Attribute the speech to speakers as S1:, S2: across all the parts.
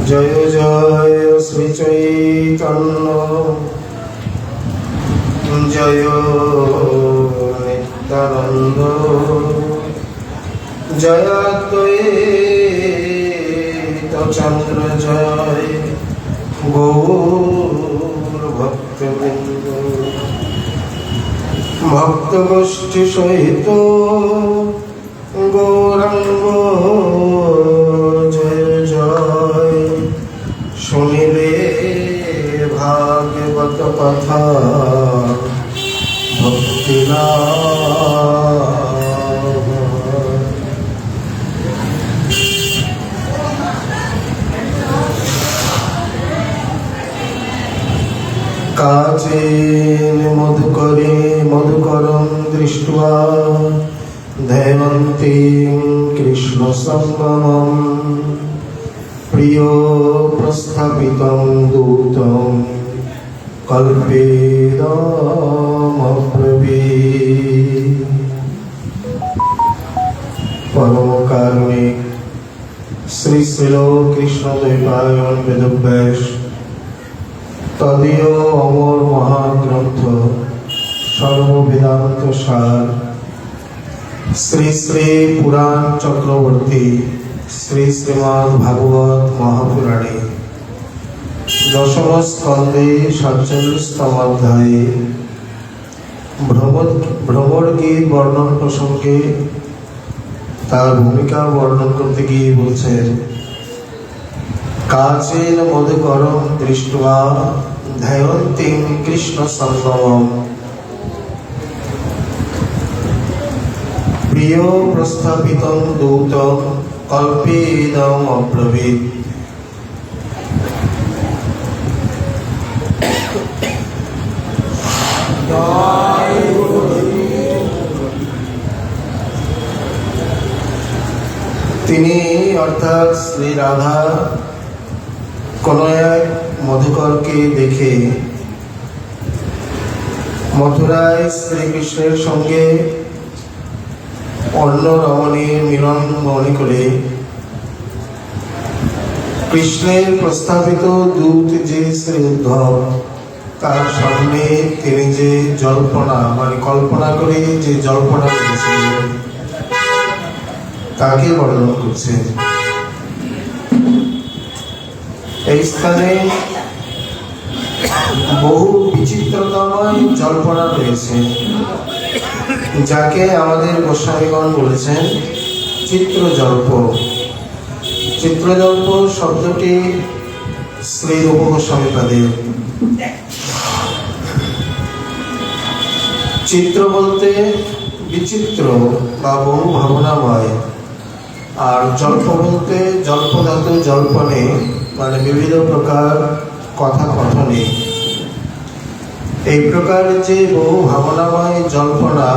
S1: জয় জয় শ্রী চৈতন্য জয় নিত্যানন্দ জয় দ্বৈত চন্দ্র জয় গৌর ভক্তবৃন্দ ভক্ত গোষ্ঠী সহিত গৌরাঙ্গ জয় জয় শুনিলে ভাগবত কথা ভক্তি লাভ। কাচেন মধুকরম দৃष्ट्वा ধ্যায়ন্তীং কৃষ্ণ সঙ্গমম প্রিয় প্রস্থাপিতং দূতং কল্পেদমব্রবীৎ। পরম কারুণিক শ্রী শ্রীল কৃষ্ণদ্বৈপায়ন বেদব্যাস তদীয় অমর মহাগ্রন্থ সর্ববেদান্ত সার শ্রী শ্রী পুরাণ চক্রবর্তী শ্রী শ্রীমদ্ ভাগবত মহাপুরাণে দশম স্কন্ধে 47তম অধ্যায়ে ভ্রমর গীত বর্ণন প্রসঙ্গে তার ভূমিকা বর্ণন করতে গিয়ে বলছেন, কাচেন মধুকরম দৃष्ट्वा ধ্যায়ন্তীং কৃষ্ণ সঙ্গমম প্রিয় প্রস্থাপিতং দূতং কল্পেদমব্রবীৎ। তিনি অর্থাৎ শ্রী রাধা কোন এক মধুকরকে দেখে মথুরায় শ্রীকৃষ্ণের সঙ্গে অন্য রমণীর মিলন মনে করে কৃষ্ণের প্রস্তাবিত দূত যে শ্রী উদ্ধব তার সামনে তিনি যে জল্পনা কল্পনা করে যে জল্পনা করেছিলেন তাকে বর্ণন করছেন। এই স্থানে বহু বিচিত্রতময় জল্পনা রয়েছে, যাকে আমাদের গোস্বামীগণ বলেছেন চিত্রজল্প। চিত্রজল্প শব্দটি শ্রী রূপ গোস্বামীপাদের। চিত্র বলতে বিচিত্র বা বহু ভাবনাময়, আর জল্প বলতে জল্পধাতু জল্পনে বিভিন্ন প্রকার কথা কথনে। এই প্রকার যে বহু ভাবনাময় জল্পনা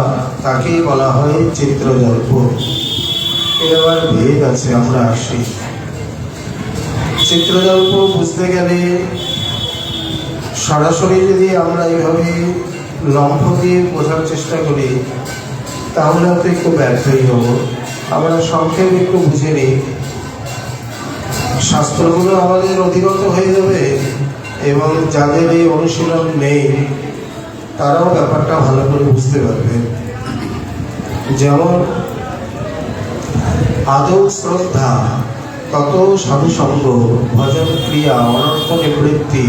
S1: তাকেই বলা হয় চিত্রজল্প। এর আবার ভেদ আছে, আমরা আসি। চিত্রজল্প বুঝতে গেলে সরাসরি যদি আমরা এইভাবে লম্ফ দিয়ে বোঝার চেষ্টা করি তাহলে হয়তো একটু ব্যর্থই হব। আমরা সংক্ষেপ একটু বুঝে নিই, শাস্ত্রগুলো আমাদের অধিগত হয়ে যাবে এবং যাদের এই অনুশীলন নেই তারাও ব্যাপারটা ভালো করে বুঝতে পারবে। যেমন আদৌ শ্রদ্ধা, তত সাধুসঙ্গ, ভজন ক্রিয়া, অনর্থ নিবৃত্তি,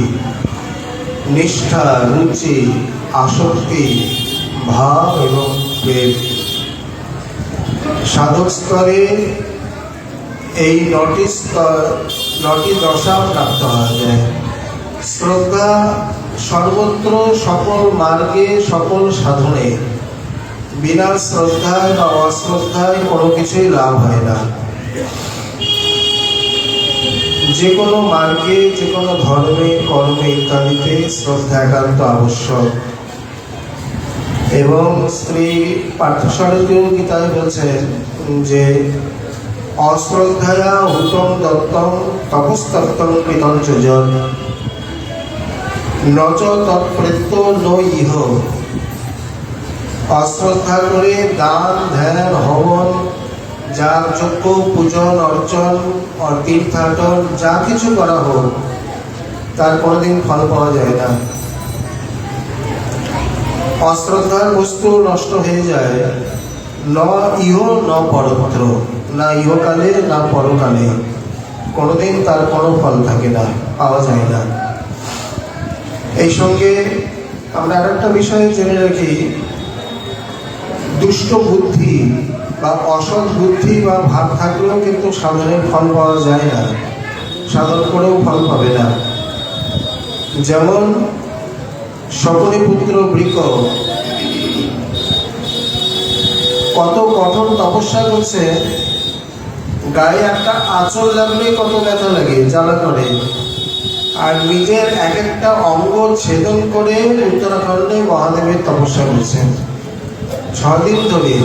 S1: নিষ্ঠা, রুচি, আসক্তি, ভাব এবং প্রেম। সাধক স্তরে এই নটি দশা প্রাপ্ত হওয়া যায়। শ্রদ্ধা সর্বত্র, সকল মার্গে, সকল সাধনে। বিনা শ্রদ্ধায় বা অশ্রদ্ধায় কোনো কিছুই লাভ হয় না। যে কোনো মার্গে, যে কোনো ধর্মে, কর্মে ইত্যাদিতে শ্রদ্ধা একান্ত আবশ্যক। এবং শ্রী পার্থসারথীয় গীতায় বলছেন যে অশ্রদ্ধায়া হুতং দত্তং তপস্তত্তং কৃতং চ যৎ নচ তৎপ্রেত্য ন ইহ। অশ্রদ্ধা করে দান ধ্যান হবন যার যজ্ঞ পূজন অর্চন তীর্থাটন যা কিছু করা হোক, তার কোনোদিন ফল পাওয়া যায় না। অশ্রদ্ধার বস্তু নষ্ট হয়ে যায়, ন ইহ ন পরত্র, না ইহকালে না পরকালে কোনোদিন তার কোনো ফল থাকে না, পাওয়া যায় না। এই সঙ্গে আমরা আর একটা বিষয় জেনে রাখি, দুষ্ট বুদ্ধি বা অসৎ বুদ্ধি বা ভাব থাকলেও কিন্তু সাধনের ফল পাওয়া যায় না, সাধন করেও ফল পাবে না। যেমন শকুনি পুত্র বৃক কত কঠোর তপস্যা করছে, গায়ে একটা আঁচল লাগলে কত ব্যথা লাগে, জ্বালা করে, আর নিজের এক একটা অঙ্গ ছেদন করে উত্তরাখণ্ডে মহাদেবের তপস্যা করছেন 6 দিন ধরে।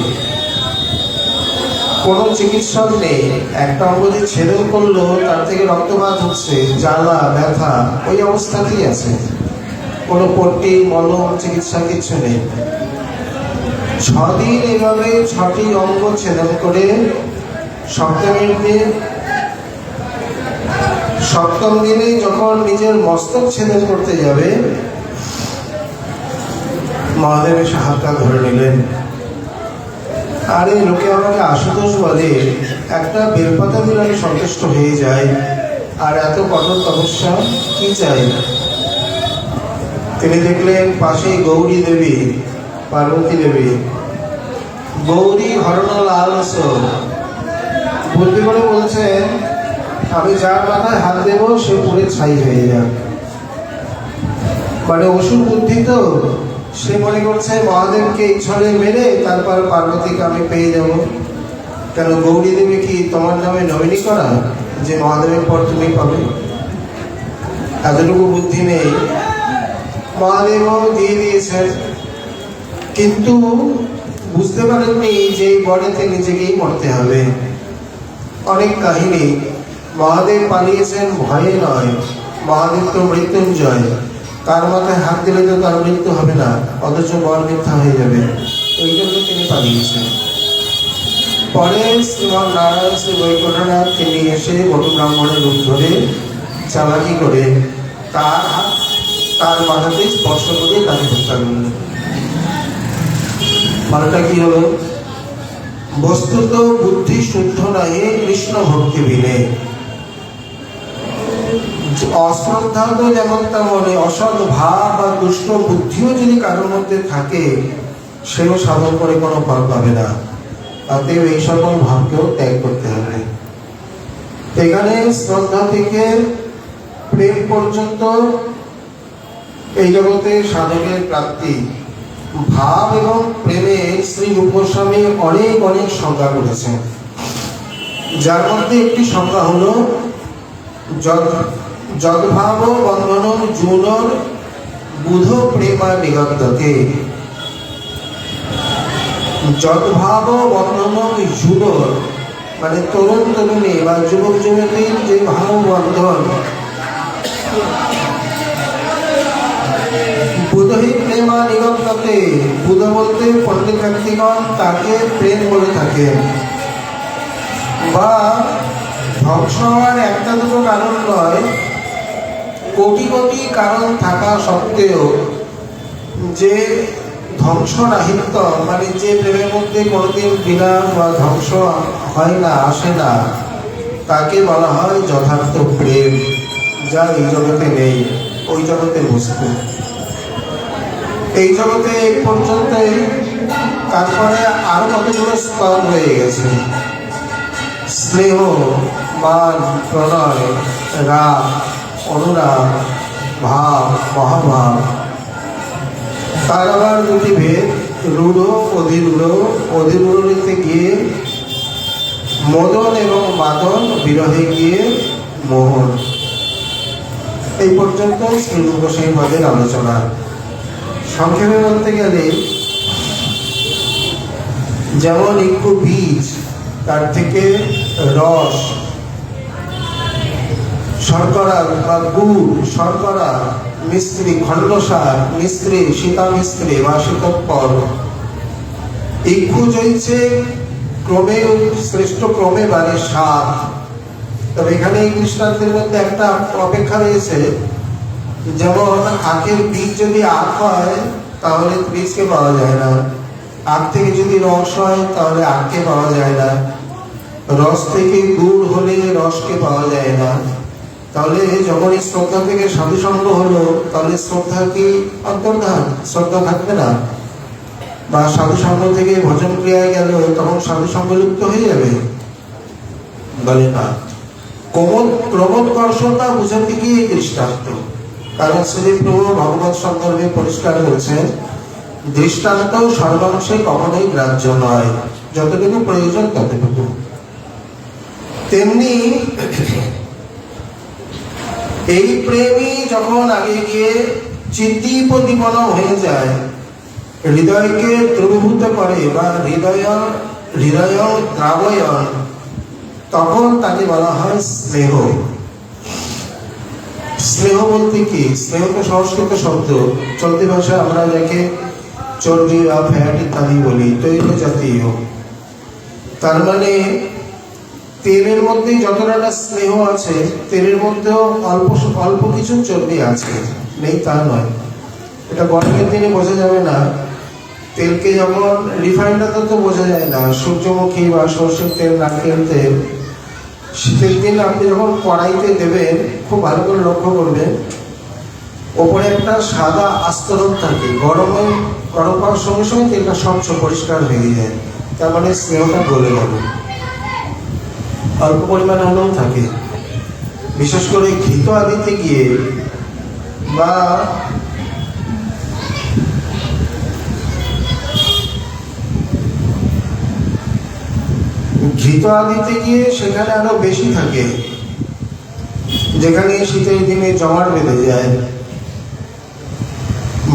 S1: কোনো চিকিৎসক নেই, একটা অঙ্গ যে ছেদন করলো তার থেকে রক্তপাত হচ্ছে, জ্বালা ব্যথা ওই অবস্থাতেই আছে, কোনো পট্টি মলম চিকিৎসা কিছু নেই। 6 দিন এভাবে 6টি অঙ্গ ছেদন করে সপ্তম দিনে যখন নিজের মস্তক ছেদন করতে যাবে, মহাদেব এসে হাতটা ধরে নিলেন। আরে লোকে আমাকে আশুতোষ বলে, একটা বেলপাতা দিলে আমি সন্তুষ্ট হয়ে যাই, আর এত কঠোর তপস্যা কি চাই? তিনি দেখলেন পাশেই গৌরী দেবী, পার্বতী দেবী। গৌরী হরণ লাল বুদ্ধি করে বলছেন, আমি যার মাথায় হাত দেব সে পুরে ছাই হয়ে যাক। মানে অসুর বুদ্ধি তো, সে মনে করছে মহাদেবকে ছড়ে মেরে তারপর পার্বতীকে আমি পেয়ে যাব। কেন গৌরী দেবী কি তোমার নামে নমিনি করা যে মহাদেবের পর তুমি পাবে? এতটুকু বুদ্ধি নেই। মহাদেবও দিয়ে দিয়েছেন, কিন্তু বুঝতে পারেননি যে এই বনেতে নিজেকেই মরতে হবে। অনেক কাহিনী, মহাদেব পালিয়েছেন ভয়ে নয়, মহাদেব তো মৃত্যুঞ্জয়, তার মাথায় হাত দিলে তো তার মৃত্যু হবে না, অথচ বর মিথ্যা হয়ে যাবে, ওই জন্য তিনি পালিয়েছেন। পরে শ্রীমান নারায়ণ শ্রী বৈকুণ্ঠনাথ তিনি এসে বটু ব্রাহ্মণের রূপ ধরে চালাকি করে তার মাথাতে স্পর্শ করে তাকে হত্যা করলেন। ফলটা কি হলো? বস্তুত বুদ্ধি শুদ্ধ নাহি কৃষ্ণ ভক্তি বিনে। অশ্রদ্ধা তো যেমন তেমন অসৎ ভাব বা দুষ্ট বুদ্ধিও যদি কারোর মধ্যে থাকে, সেও সাধন করে কোনো ফল পাবে না। অতএব এই সকল ভাবকেও ত্যাগ করতে হবে। এখানে শ্রদ্ধা থেকে প্রেম পর্যন্ত এই জগতে সাধকের প্রাপ্তি। ভাব এবং প্রেমে শ্রী গোস্বামী অনেক অনেক সংজ্ঞা করেছেন, যার মধ্যে একটি সংজ্ঞা হলো যদ্ভাব বন্ধন জুনর বুধ প্রেমা নিগদ্ধতে। যদ্ভাব বন্ধন জুনর মানে তরুণ তরুণী বা যুবক যুবতীর যে ভাব বন্ধন, বুধই প্রেমা নিগদ্ধতে। বুধ বলতে পণ্ডিত ব্যক্তিগণ তাকে প্রেম বলে থাকে। বা ধ্বংস হওয়ার একটা দুটো কারণ নয়, কোটি কোটি কারণ থাকা সত্ত্বেও যে ধ্বংস রাহিত্য, মানে যে প্রেমের মধ্যে কোনোদিন বিনাশ বা ধ্বংস হয় না, আসে না, তাকে বলা হয় যথার্থ প্রেম, যা এই জগতে নেই, ওই জগতে বস্তু। এই জগতে এই পর্যন্তই, তারপরে আরো কতগুলো স্তর হয়ে গেছে। স্নেহ, মান, প্রণয়, রাগ, অনুরাগ, ভাব, মহাভাব। তার আবার দুটি ভেদ, রূঢ়, অধিরূঢ়। অধিরূঢ়তে গিয়ে মদন এবং মাদন, বিরহে গিয়ে মোহন। এই পর্যন্ত শ্রী গোস্বামী পদের আলোচনা। সংক্ষেপে বলতে গেলে, যেমন একটু বীজ, তার থেকে রস, শর্করা বা গুড়, শর্করা, মিস্ত্রি, খণ্ডসার, মিস্ত্রি, সীতা মিস্ত্রি বা শীতৎপর। ইক্ষু জয়ছে ক্রমে শ্রেষ্ঠ ক্রমে বাড়ে স্বাদ। তবে এখানে এই দৃষ্টান্তের মধ্যে একটা অপেক্ষা রয়েছে, যেমন আখের বীজ যদি আখ হয় তাহলে বীজকে পাওয়া যায় না, আখ থেকে যদি রস হয় তাহলে আখকে পাওয়া যায় না, রস থেকে গুড় হলে রসকে পাওয়া যায় না। তাহলে যখন এই শ্রদ্ধা থেকে সাধু সঙ্গ হলো, তাহলে শ্রদ্ধা কি অন্তর্ধান? শ্রদ্ধা থাকবে না। বা সাধু সঙ্গ থেকে ভজন ক্রিয়ায় গেল, তখন সাধু সঙ্গ লুপ্ত হয়ে যাবে? বলে না। ক্রমোৎকর্ষতা বুঝাতে গিয়ে এই দৃষ্টান্ত। কারণ শ্রীপ্রভু ভগবত সন্দর্ভে পরিষ্কার করেছেন, দৃষ্টান্ত সর্বাংশে কখনোই গ্রাহ্য নয়, যতটুকু প্রয়োজন ততটুকু। তেমনি এই প্রেমই যখন আগে গিয়ে চিদ্দীপদীপন হয়ে যায়, হৃদয়কে দ্রবীভূত করে বা হৃদয় দ্রাবয়ন, তখন তাকে বলা হয় স্নেহ। স্নেহ বলতে কি? স্নেহ তো সংস্কৃত শব্দ, চলতি ভাষায় আমরা যাকে চর্বি বা ফ্যাট ইত্যাদি বলি, তৈল জাতীয়। তার মানে তেলের মধ্যে যতটা স্নেহ আছে, তেলের মধ্যেও অল্প কিছু চর্বি আছে, নেই তা নয়। এটা গরমের দিনে বোঝা যাবে না। তেলকে যেমন রিফাইন্ডটা তো বোঝা যায় না, সূর্যমুখী বা সর্ষের তেল, নারকেল তেল, শীতের দিন আপনি যখন কড়াইতে দেবেন, খুব ভালো করে লক্ষ্য করবেন, ওপরে একটা সাদা আস্তরণ থাকে। গরম হওয়ার সঙ্গে সঙ্গে তেলটা স্বচ্ছ পরিষ্কার হয়ে যায়, তার মানে স্নেহটা গলে যাবে। অল্প পরিমাণ হলেও থাকে। বিশেষ করে ঘৃত আদিতে গিয়ে বা ঘৃত আদিতে গিয়ে সেখানে আরো বেশি থাকে, যেখানে শীতের দিনে জমাট বেঁধে যায়।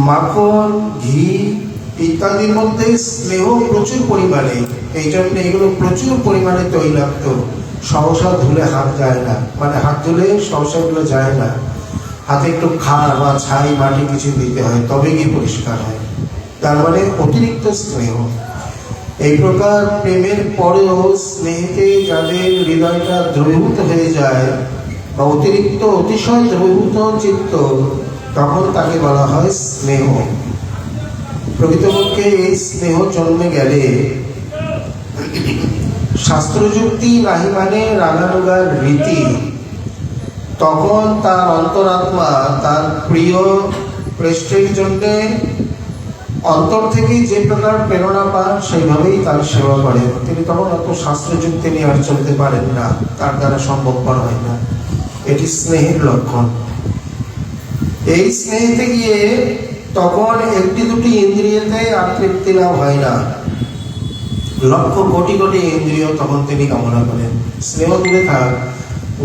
S1: মাখন, ঘি ইত্যাদির মধ্যে স্নেহ প্রচুর পরিমাণে, এই জন্য এগুলো প্রচুর পরিমাণে তৈলাক্ত। সহসা ধুলে হাত যায় না, মানে হাত ধুলে সহসা এগুলো যায় না। হাতে একটু খাড় বা ছাই মাটি কিছু দিতে হয়, তবে গিয়ে পরিষ্কার হয়। তার মানে অতিরিক্ত স্নেহ। এই প্রকার প্রেমের পরেও স্নেহতে যাদের হৃদয়টা দ্রবীভূত হয়ে যায় বা অতিরিক্ত অতিশয় দ্রবীভূত চিত্ত, তখন তাকে বলা হয় স্নেহ। প্রকৃতপক্ষে এই স্নেহ জন্মে গেলে শাস্ত্রযুক্তি নাহি মানে রাগানুগার রীতি, তখন তার অন্তরাত্মা তার প্রিয় প্রেষ্ঠের জন্য অন্তর থেকে যে প্রকার প্রেরণা পান, সেইভাবেই তার সেবা করেন। তিনি তখন অত শাস্ত্রযুক্তি নিয়ে আর চলতে পারেন না, তার দ্বারা সম্ভবপর হয় না। এটি স্নেহের লক্ষণ। এই স্নেহেতে গিয়ে তখন একটি দুটি ইন্দ্রিয়তে আর তৃপ্তি লাভ হয় না, লক্ষ কোটি কোটি ইন্দ্রিয় তখন তিনি কামনা করেন। স্নেহ দূরে থাক,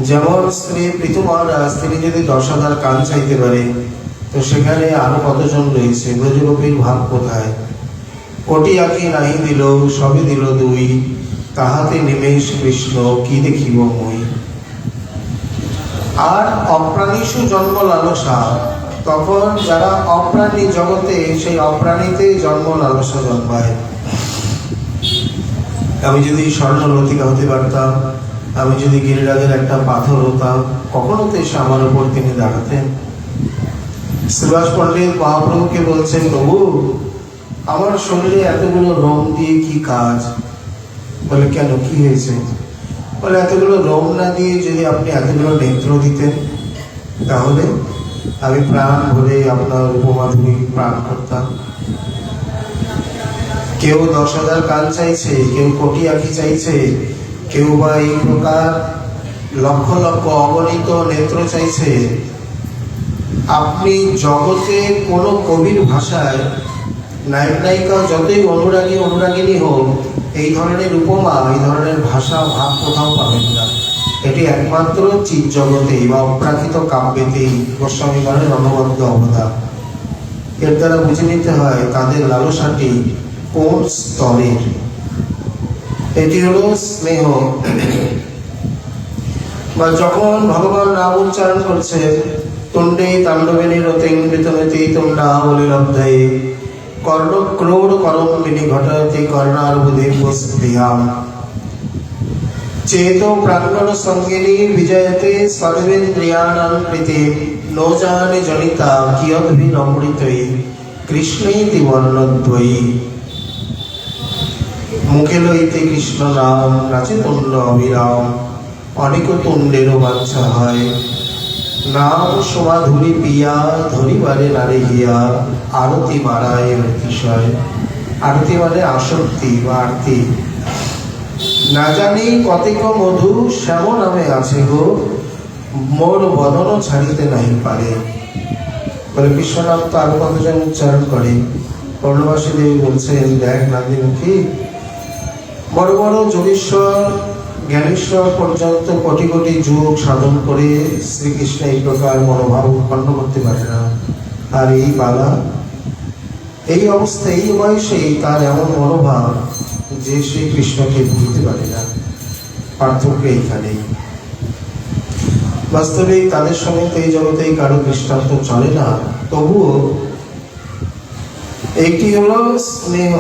S1: যেমন স্ত্রী পৃথু মহারাজ, তিনি যদি 10,000 কান চাইতে পারে, তো সেখানে আরো কতজন রয়েছে? ব্রজগোপীর ভাব কোথায়? কোটি আঁকি নাহি দিল, সবই দিল দুই, তাহাতে নিমেষ কৃষ্ণ কি দেখিব মই। আর অপ্রাণীষু জন্ম লালসা, তখন যারা অপ্রাণী জগতে, সেই অপ্রাণীতে জন্ম লালসা জন্মায়। আমি যদি স্বর্ণলতিকা হতে পারতাম, আমি যদি গিরিরাজের একটা পাথর হতাম, কখনো তো এসে আমার উপর তিনি দাঁড়াতেন। শ্রীবাস পণ্ডিত মহাপ্রভুকে বলছেন, প্রভু আমার শরীরে এতগুলো রং দিয়ে কি কাজ? বলে, কেন, কি হয়েছে? বলে, এতগুলো রং না দিয়ে যদি আপনি এতগুলো নেত্র দিতেন, তাহলে আমি প্রাণ ভরে আপনার উপমাধুরী প্রাণ করতাম। কেউ 10,000 কান চাইছে, কেউ কোটি আঁখি চাইছে, কেউ বা এই প্রকার লক্ষ লক্ষ অগণিত নেত্র চাইছে। আপনি জগতে কোনো কবির ভাষায় নায়ক নায়িকা যতই অনুরাগিনী হোক, এই ধরনের উপমা, এই ধরনের ভাষা ভাব কোথাও পাবেন না। এটি একমাত্র চিৎ জগতেই বা অপ্রাকৃত কাব্যেতেই গোস্বামী মানের অনবদ্য অবদান। এর দ্বারা বুঝে নিতে হয় তাদের লালসাটি কোন স্তরের। এটি হলো স্নেহ। বা যখন ভগবান রাম উচ্চারণ করছে, তুণ্ডে তাণ্ডবেনী রতেঙ্গৃতনতি তুণ্ডা বলে লব্ধায়ে কর্ণ ক্রোড় করম মিনি ঘটাতে কর্ণার বুধে বস্তিয়াম, चेतो प्रांगण संगिनी विजयते सर्वेन्द्रियाणां कृते नो जाने जनिता कियद्भिरमृतै कृष्णेति वर्णद्वयी मुखे लইতে কৃষ্ণ নাম নাচে তুণ্ড অবিরাম অনেক তুণ্ডেরও বাচ্চা হয় নাম শোভা ধুরি পিয়া ধরিবারে নারে হিয়া আরতি মারায় অতিশয় আরতি মানে আসক্তি বা আরতি না জানি কতিক মধু শ্যাম নামে আছে গো মোর বদন ছাড়িতে নাই পারে বলে বিশ্বনাথ তো আরো কতজন উচ্চারণ করে পূর্ণবাসী দেবী বলছেন দেখ নান্দিমুখী বড় বড় যোগীশ্বর জ্ঞানেশ্বর পর্যন্ত কোটি কোটি যুগ সাধন করে শ্রীকৃষ্ণ এই প্রকার মনোভাব উৎপন্ন করতে পারে না আর এই বালা এই অবস্থায় এই বয়সেই তার এমন মনোভাব যে সে কৃষ্ণকে ভুলতে পারে না পার্থক্য এইখানেই বাস্তবে তাদের সঙ্গে তো এই জগতেই কারো দৃষ্টান্ত চলে না তবুও একটি হলো স্নেহ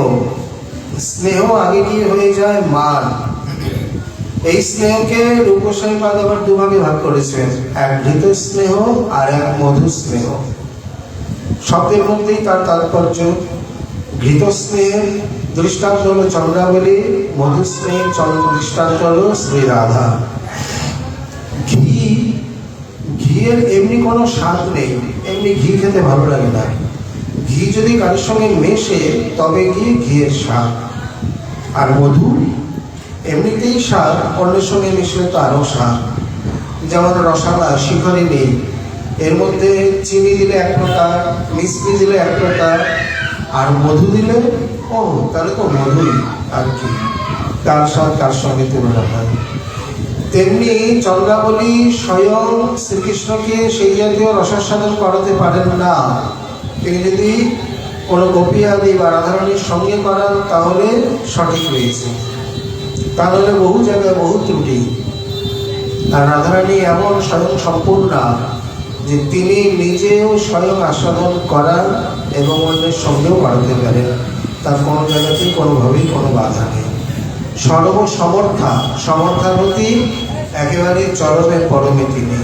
S1: স্নেহ আগে গিয়ে হয়ে যায় মান এই স্নেহকে রূপ গোস্বামী পাদ আবার দুভাগে ভাগ করেছেন এক ঘৃত স্নেহ আর এক মধু স্নেহ শব্দের মধ্যেই তার তাৎপর্য ঘৃত স্নেহের দৃষ্টান্ত হলো চন্দ্রাবলী মধু স্নেহের দৃষ্টান্ত হলো শ্রী রাধা ঘিয়ের এমনি কোনো স্বাদ নেই এমনি ঘি খেতে ভালো লাগে না ঘি যদি কারোর সঙ্গে মেশে তবে গিয়ে ঘিয়ের স্বাদ আর মধু এমনিতেই স্বাদ অন্যের সঙ্গে মিশলে তো আরো স্বাদ যেমন রসালা শিখরে নেই এর মধ্যে চিনি দিলে এক প্রকার মিষ্টি দিলে এক প্রকার আর মধু দিলে ও তাহলে তো মধুই আর কি তার স্বাদ তার সঙ্গে তুলনা হয় তেমনি চন্দ্রাবলী স্বয়ং শ্রীকৃষ্ণকে সেই জাতীয় রসাস্বাদন করাতে পারেন না তিনি যদি কোনো গোপী আদি বা রাধারানীর সঙ্গে করান তাহলে সঠিক রয়েছে তাহলে বহু জায়গায় বহু ত্রুটি আর রাধারানী এমন স্বয়ং সম্পূর্ণা যে তিনি নিজেও স্বয়ং আস্বাদন করান এবং অন্যের সঙ্গেও বাড়াতে পারেন তার কোনো জায়গাতেই কোনোভাবেই কোনো বাধা নেই সর্বসমর্থা সমর্থাবতী একেবারে চরমে পরমে তিনি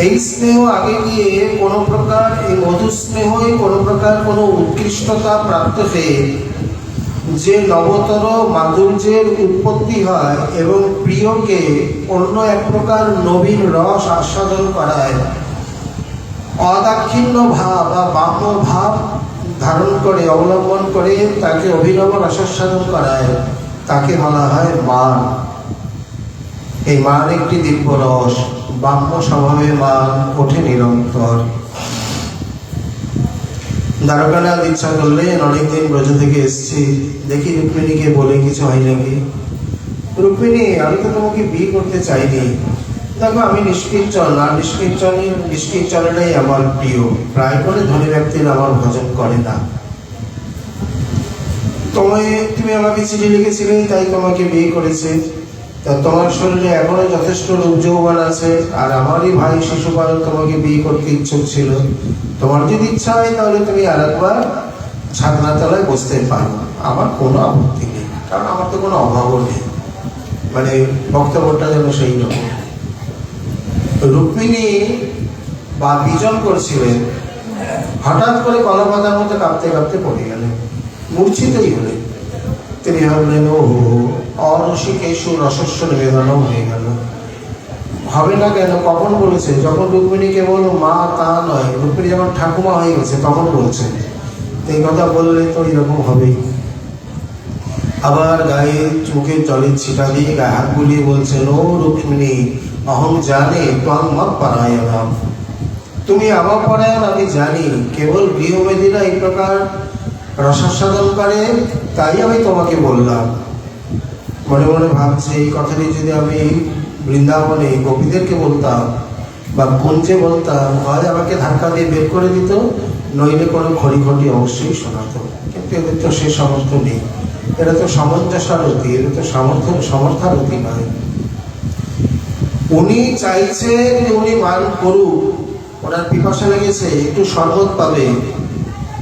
S1: এই স্নেহ আগে গিয়ে কোনো প্রকার এই মধু স্নেহই কোনো প্রকার কোনো উৎকৃষ্টতা প্রাপ্ত হয়ে যে নবতর মাধুর্যের উৎপত্তি হয় এবং প্রিয়কে অন্য এক প্রকার নবীন রস আস্বাদন করায় অদাক্ষিণ্য ভাব বা বাম্য ভাব ধারণ করে অবলম্বন করে তাকে অভিনব রসাস্বাদন করায় তাকে বলা হয় মান এই মান একটি দিব্য রস বাম্য স্বভাবে মান ওঠে নিরন্তর দ্বারকানাথ ইচ্ছা করলেন অনেকদিন ব্রজ থেকে এসছি দেখি রুক্মিণীকে বলে কিছু হয় নাকি রুক্মিণী আমি তো তোমাকে বিয়ে করতে চাইনি দেখো আমি নিষ্কিঞ্চন আর নিষ্কিঞ্চনটাই আমার প্রিয় প্রায় করে ধনী ব্যক্তিরা আমার ভজন করে না তুমি আমাকে চিঠি লিখেছিলে তাই তোমাকে বিয়ে করেছে তা তোমার শরীরে এখনো যথেষ্ট রূপ যৌবন আছে আর আমারই ভাই শিশুপাল তোমাকে বিয়ে করতে ইচ্ছুক ছিল তোমার যদি ইচ্ছা হয় তাহলে তুমি আর একবার ছাদনাতলায় বসতে পারো আমার কোনো আপত্তি নেই কারণ আমার তো কোনো অভাবও নেই মানে বক্তব্যটা যেন সেই রকম রুক্মিণী বা বিজন করছিলেন হঠাৎ করে কলাপাতার মধ্যে কাঁপতে কাঁপতে পড়ে গেলেন মূর্ছিতই হলেন তিনি ভাবলেন ও অরসিকেশু রসস্ব নিবেদনও হয়ে গেল হবে না কেন কখন বলেছে যখন রুক্মিণী কেবল মা তা নয় রুক্মিণী যখন ঠাকুমা হয়ে গেছে তখন বলছে এই কথা বললে তো এরকম হবেই আবার গায়ে মুখে জলের ছিটা দিয়ে গায়ে হাত বুলিয়ে বলছেন ও রুক্মিণী অহম জানে ত্বং মত পরায়ণাম তুমি আমার পরায়ণ আমি জানি কেবল গৃহমেদীরা এই প্রকার রসাস্বাদন করে তাই আমি তোমাকে বললাম মনে মনে ভাবছি এই কথাটি যদি আমি বৃন্দাবনে গোপীদেরকে বলতাম বা কুঞ্জে বলতাম হয় আমাকে ধাক্কা দিয়ে বের করে দিত নইলে কোনো খড়ি অবশ্যই শোনাতো কিন্তু এদের তো সে সামর্থ্য নেই এটা তো সামঞ্জস্যারতি এটা তো সমর্থারতি নয় উনি চাইছেন উনি মান করুক ওনার পিপাসা লেগেছে একটু শরবত পাবে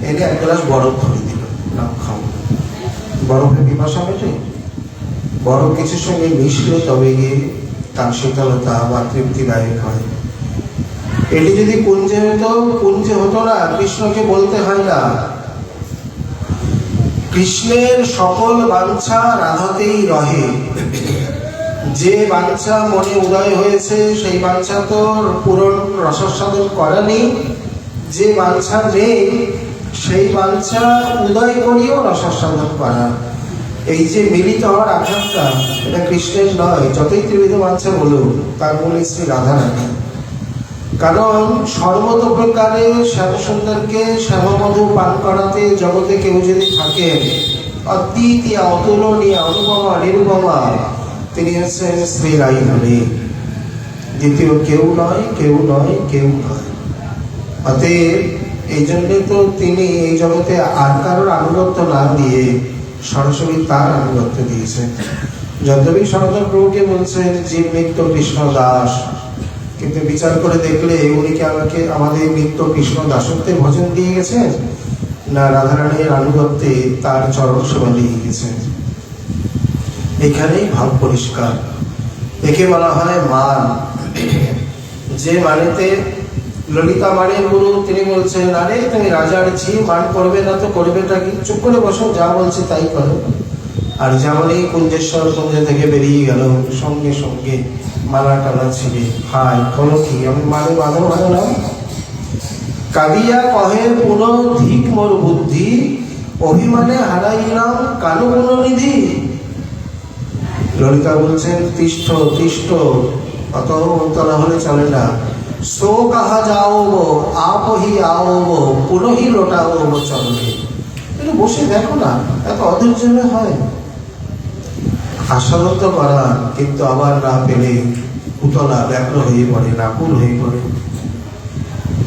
S1: এনে এক গ্লাস বরফ ধরে দিল নাও খাও বরফে পিপাসা মেটে বড় কিছুর সঙ্গে মিশলে তবে গিয়ে তার শীতলতা বা তৃপ্তিদায়ক হয়। এটি যদি কুঞ্জে হতো না, কৃষ্ণকে বলতে হয় না। কৃষ্ণের সকল বাঞ্ছা রাধাতেই রহে। যে বাঞ্ছা মনে উদয় হয়েছে সেই বাঞ্ছা তো পূরণ রসসাধন করা নেই, যে বাঞ্ছা নেই সেই বাঞ্ছা উদয় করিও রসসাধন করা। এই যে মিলিত হওয়ার আকাঙ্ক্ষা, এটা কৃষ্ণের নয়, যতই ত্রিবিধ বাঞ্ছা বলুক, তার মূলে শ্রী রাধা রাখে। কারণ সর্বতোপ্রকারে শ্যামসুন্দরকে শ্যামমধু পান করাতে জগতে কেউ যদি থাকেন অদ্বিতীয়, অতুলনীয়, অনুপমা, নিরুপমা, তিনি হচ্ছেন শ্রী রাধারানী। দ্বিতীয় কেউ নয়, কেউ নয়, কেউ নয়। অতএব এই জন্যে তো তিনি এই জগতে আর কারোর আনুগত্য না দিয়ে সরাসরি তার আনুগত্য দিয়েছেন। যদ্যপি সনাতন প্রভুকে বলছেন জীব নিত্য কৃষ্ণ দাস, কিন্তু বিচার করে দেখলে উনি কি আমাদের নিত্য কৃষ্ণ দাসত্বের ভজন দিয়ে গেছেন, না রাধারানীর আনুগত্যে তার চরণ সেবা দিয়ে গেছেন। এখানেই ভাব পরিষ্কার। একে বলা হয় মান। যে মানেতে ললিতা মানের গুরু তিনি বলছেন, আরে তুমি রাজার ঝি, মান করবে না তো করবেটা কি, চুপ করে বসো, যা বলছে তাই করো। আর যেমনই কুঞ্জেশ্বর কুঞ্জ থেকে বেরিয়ে গেল, সঙ্গে সঙ্গে মালা টালা ছিঁড়ে, হায় বলো কি, আমি মানে বাঁধো ভালো না। কাঁদিয়া কহে পুনঃ ধিক মোর বুদ্ধি, অভিমানে হারাইলাম কালো গুণনিধি। ললিতা বলছেন তিষ্ঠ তিষ্ঠ, অত উত্তরা হলে চলে না। সো কাহা যাও গো, আপহি আও গো, পুনহি লোটাও গো চলে। একটু বসে দেখো না, এত অধৈর্য হয়। আশারত করা, কিন্তু আবার না পেলে উতলা ব্যাঘ্র হয়ে পড়ে, নাকুল হয়ে পড়ে।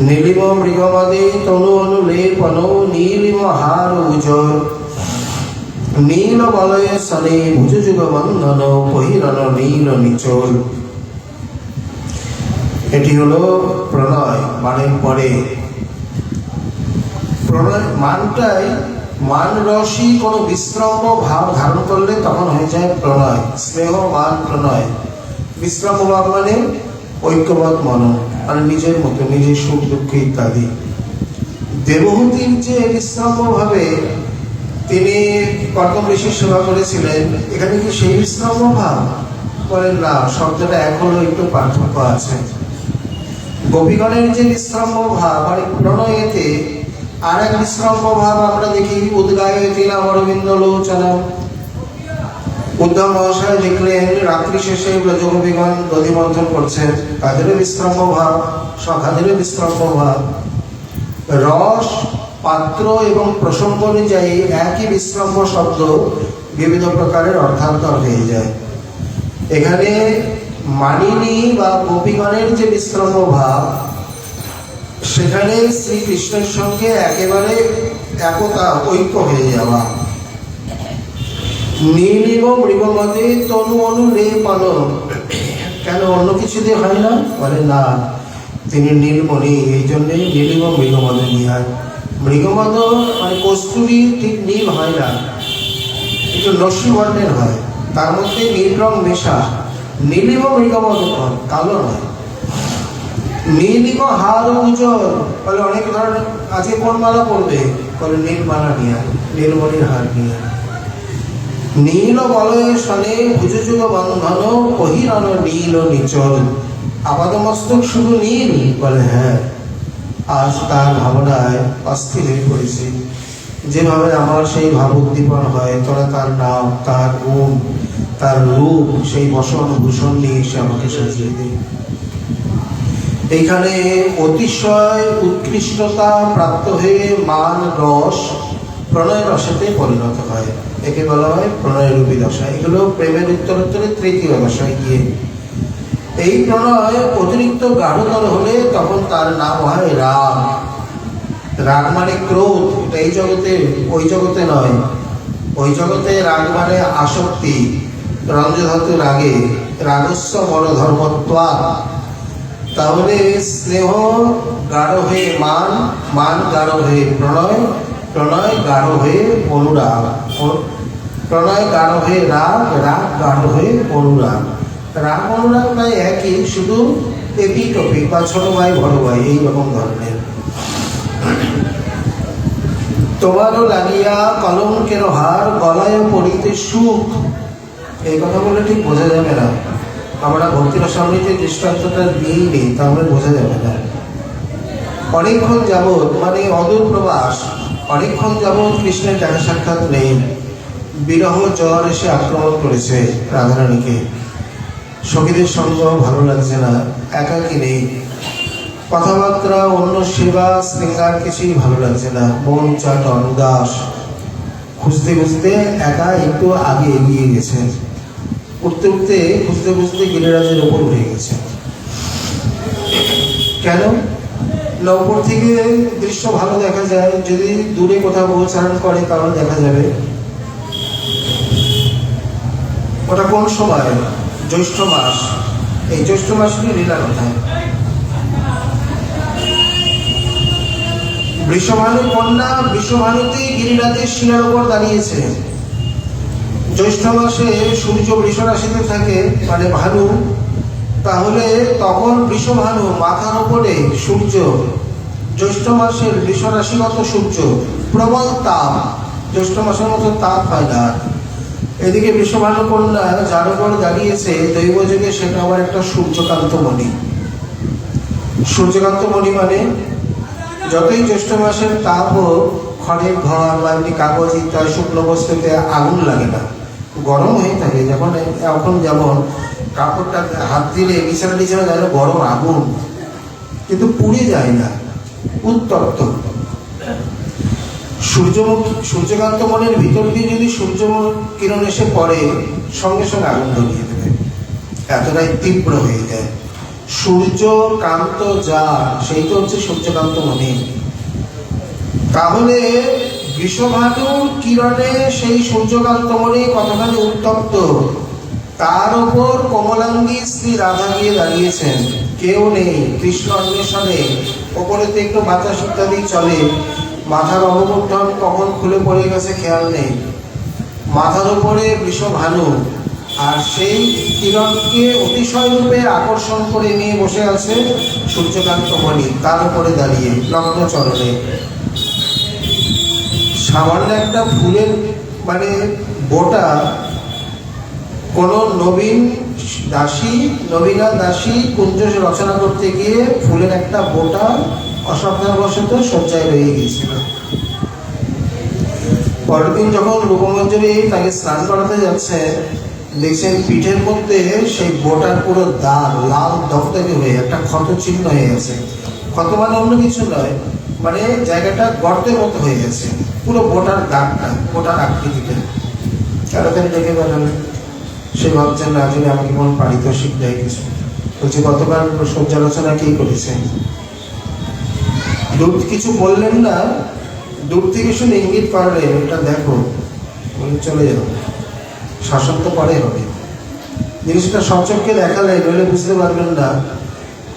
S1: নীলিম মৃগমাদে তনু অনুলেপন, নীলিম হার উজ্জ্বল, নীল বলয়ে সনে ভুজ যুগ বন্ধন, বহিরন নীল নিচল। এটি হলো প্রণয়, মানের পরে প্রণয় মানটাই, মান রসই কোনো বিশ্রাম ভাব ধারণ করলে তখন হয়ে যায় প্রণয়। স্নেহ মান প্রণয়। বিশ্রাম ভাব মানে ঐক্যবদ্ধ মন, মানে নিজের মতো, নিজের সুখ দুঃখ ইত্যাদি। দেবহূতির যে বিশ্রাম ভাবে তিনি কর্দম ঋষির সেবা করেছিলেন, এখানে কি সেই বিশ্রাম ভাব? বলেন না, শব্দটা এখনো একটু পার্থক্য আছে। গোপীগণের যে বিশ্রাম ভাব আর প্রণয়েতে আর এক বিশ্রাম ভাব আমরা দেখি, উদ্গায়তি নাম অরবিন্দ লোচনম। উদ্ধব মহাশয় দেখলেন রাত্রি শেষে ব্রজগোপীগণ দধি মন্থন করছেন, তাদেরও বিশ্রাম ভাব, সখাদেরও বিশ্রাম ভাব। রস, পাত্র এবং প্রসঙ্গ অনুযায়ী একই বিশ্রাম শব্দ বিবিধ প্রকারের অর্থান্তর হয়ে যায়। এখানে মানিনী বা গোপীগণের যে বিশ্রাম ভাব, সেখানে শ্রীকৃষ্ণের সঙ্গে একেবারে একতা, ঐক্য হয়ে যাওয়া। নীলিম মৃগমদে তনু অনুলেপন, কেন অন্য কিছু দিয়ে হয় না? বলে না, তিনি নীলমণি, এই জন্যই নীলিম মৃগমদে নিয়ে। মৃগমদ মানে কস্তুরী ঠিক নীল হয় না, একটু নস্যি বর্ণের হয়, তার মধ্যে নীল রং মেশা। নীলিম মৃগমদ কালো নয়। নীলিম হার উজ্জ্বল, বলে অনেক ধরনের আজকে কোন মালা পড়বে, বলে নীল মালা নিয়ে, নীলমণির হার নিয়ে। নীল বলয়ে সনে ভুজ যুগ বন্ধন, বহিরন নীল নিচল। আপাদমস্তক শুধু নীল, বলে হ্যাঁ, আজ তার ভাবনায় অস্থির হয়ে পড়েছি। যেভাবে আমার সেই ভাব উদ্দীপন হয়, তোরা তার নাম, তার গুণ, তার রূপ, সেই বসন ভূষণ নিয়ে সে আমাকে সাজিয়ে দেয়। এইখানে অতিশয় উৎকৃষ্টতা প্রাপ্ত হয়ে মান রস প্রণয় রসেতে পরিণত হয়। একে বলা হয় প্রণয় রূপী দশা। এগুলো প্রেমের উত্তরোত্তরে তৃতীয় দশায় গিয়ে এই প্রণয় অতিরিক্ত গাঢ়তর হলে তখন তার নাম হয় রাগ। রাগ মানে ক্রোধ, এই জগতে, ওই জগতে নয়। ওই জগতে রাগ মানে আসক্তি, রঞ্জধাতু রাগে, রাগস্য বড় ধর্মত্বা। তাহলে স্নেহ গাঢ় হয়ে মান, মান গাঢ় হয়ে প্রণয়, প্রণয় গাঢ় হয়ে অনুরাগ। প্রণয় গাঢ় হয়ে রাগ, রাগ গাঢ় হয়ে অনুরাগ। রাগ অনুরাগ প্রায় একই, শুধু এপিটপিক বা ছোট ভাই বড় ভাই এইরকম ধরনের। তোমারও লাগিয়া কলঙ্কের হার, গলায় পড়িতে সুখ। এই কথা বলে ঠিক বোঝা যাবে না, আমরা ভক্তির সামনে দৃষ্টান্তটা দিয়েই নেই, তাহলে বোঝা যাবে না। অনেকক্ষণ যাবৎ, মানে অদূর প্রবাস, অনেকক্ষণ যাবৎ কৃষ্ণের দেখা সাক্ষাৎ নেই। বিরহ জ্বর এসে আক্রমণ করেছে রাধারানীকে। সখীদের সঙ্গ ভালো লাগছে না, একাকী নেই, কথাবার্তা, অন্য সেবা শৃঙ্গার কিছুই ভালো লাগছে না। মন চাটন উদাস, খুঁজতে খুঁজতে একা একটু আগে এগিয়ে গেছে। উঠতে উঠতে খুঁজতে খুঁজতে গিরিরাজের ওপর উঠে গেছে। কেন না, উপর থেকে দৃশ্য ভালো দেখা যায়, যদি দূরে কোথাও গোচারণ করে তাহলে দেখা যাবে। ওটা কোন সময়? জ্যৈষ্ঠ মাস। এই জ্যৈষ্ঠ মাসটি লীলা কোথায়? বৃষভানু কন্যা বৃষভানুতেই গিরিরাজের শিলার উপর দাঁড়িয়েছে। জ্যৈষ্ঠ মাসে সূর্য বৃষ রাশিতে থাকে, মানে ভানু, তাহলে তখন বৃষভানু মাথার উপরে সূর্য। জ্যৈষ্ঠ মাসের বৃষ রাশিগত সূর্য, প্রবল তাপ, জ্যৈষ্ঠ মাসের মতো তাপ হয় না। এদিকে বৃষভানু কন্যা যার উপর দাঁড়িয়েছে দৈবযোগে, সেটা আবার একটা সূর্যকান্ত মণি। সূর্যকান্ত মণি মানে যতই জ্যৈষ্ঠ মাসের তাপ হোক, খড়ের ঘর বা এমনি কাগজ ইত্যাদি শুকনো বস্তুতে আগুন লাগে না, গরম হয়ে থাকে। যখন এখন যেমন কাপড়টা হাত দিলে বিছানা টিছানা যায়, গরম আগুন, কিন্তু পুড়ে যায় না, উত্তপ্ত। সূর্যকান্ত মনের ভিতর দিয়ে যদি সূর্য কিরণ এসে পড়ে, সঙ্গে সঙ্গে আগুন ধরিয়ে দেবে, এতটাই তীব্র হয়ে যায়। সূর্যকান্ত যা, সেই তো হচ্ছে সূর্যকান্ত মণি। তাহলে বৃষভানুর কিরণে সেই সূর্যকান্ত মণি কতখানি উত্তপ্ত, তার উপর কমলাঙ্গী শ্রী রাধা গিয়ে দাঁড়িয়েছেন। কেউ নেই, কৃষ্ণ অন্বেষণে। ওপরেতে একটু বাতাস ইত্যাদি চলে, মাথার অববর্ধন কখন খুলে পড়ে গেছে খেয়াল নেই। মাথার উপরে বৃষভানু, আর সেই কিরণকে অতিশয় রূপে আকর্ষণ করে নিয়ে বসে আছে সূর্যকান্ত মণি, তার উপরে দাঁড়িয়ে নগ্ন চরণে। সামান্য একটা ফুলের মানে বোটা, কোন নবীনা দাসী কুঞ্জ রচনা করতে গিয়ে ফুলের একটা বোটা অসাবধানবশত সজ্জায় রয়ে গিয়েছিল। পরের দিন যখন রূপমঞ্জরি তাকে স্নান করাতে যাচ্ছে, দেখছেন পিঠের মধ্যে সেই বোটার পুরো দাগ লাল দফদকে হয়ে একটা ক্ষত চিহ্ন হয়ে গেছে। ক্ষত মানে অন্য কিছু নয়, মানে জায়গাটা গর্তের মতো হয়ে গেছে, পুরো বোটার দাগটা, বোটার আকৃতিতে। তাড়াতাড়ি ডেকে বেড়ালেন। সে ভাবছেন না যদি আমাকে কোনো পারিতোষিক দেয় কিছু। বলছে গতকাল সজ্জালোচনা কি করেছে? দূর কিছু বললেন না, দূর থেকে শুনে ইঙ্গিত পারলেন, এটা দেখো, বলে চলে যাও, শাসন তো পরে হবে। জিনিসটা সচক্ষে দেখালে, নইলে বুঝতে পারবেন না।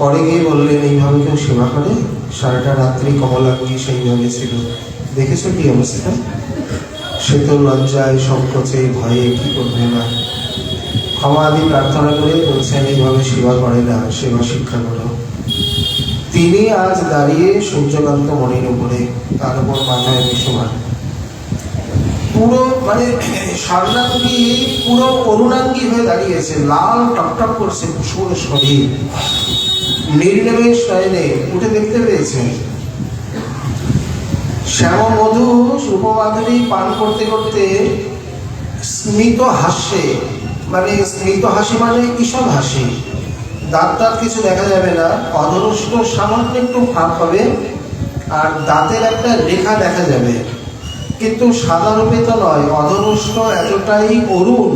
S1: পরে গিয়ে বললেন, এইভাবে কেউ সেবা করে? সারাটা রাত্রি কমলাঙ্গী সেইভাবে ছিল, দেখেছো কি অবস্থা? সে তো লজ্জায় সংকোচে ভয়ে কি করবে না। ক্ষমা আদি প্রার্থনা করে বলছেন, এইভাবে সেবা করে না, সেবা শিক্ষা করো। তিনি আজ দাঁড়িয়ে সূর্যকান্ত মণির উপরে, তার উপর মাথায় বিশ্বমান, পুরো মানে স্বর্ণাঙ্গী, পুরো অরুণাঙ্গী হয়ে দাঁড়িয়েছে, লাল টকটক করছে পুরো শরীর, নির্নিমেষ নয়নে উঠে দেখতে পেয়েছেন। শ্যাম মধু রূপমাধুরী পান করতে করতে স্মিত হাসে, মানে স্মিত হাসি মানে ঈষৎ হাসি, দাঁত কিছু দেখা যাবে না, অধরষ্ট সামান্য একটু ফাঁক হবে, আর দাঁতের একটা রেখা দেখা যাবে, কিন্তু সাদা রূপে তো নয়, অধরষ্ট এতটাই অরুণ,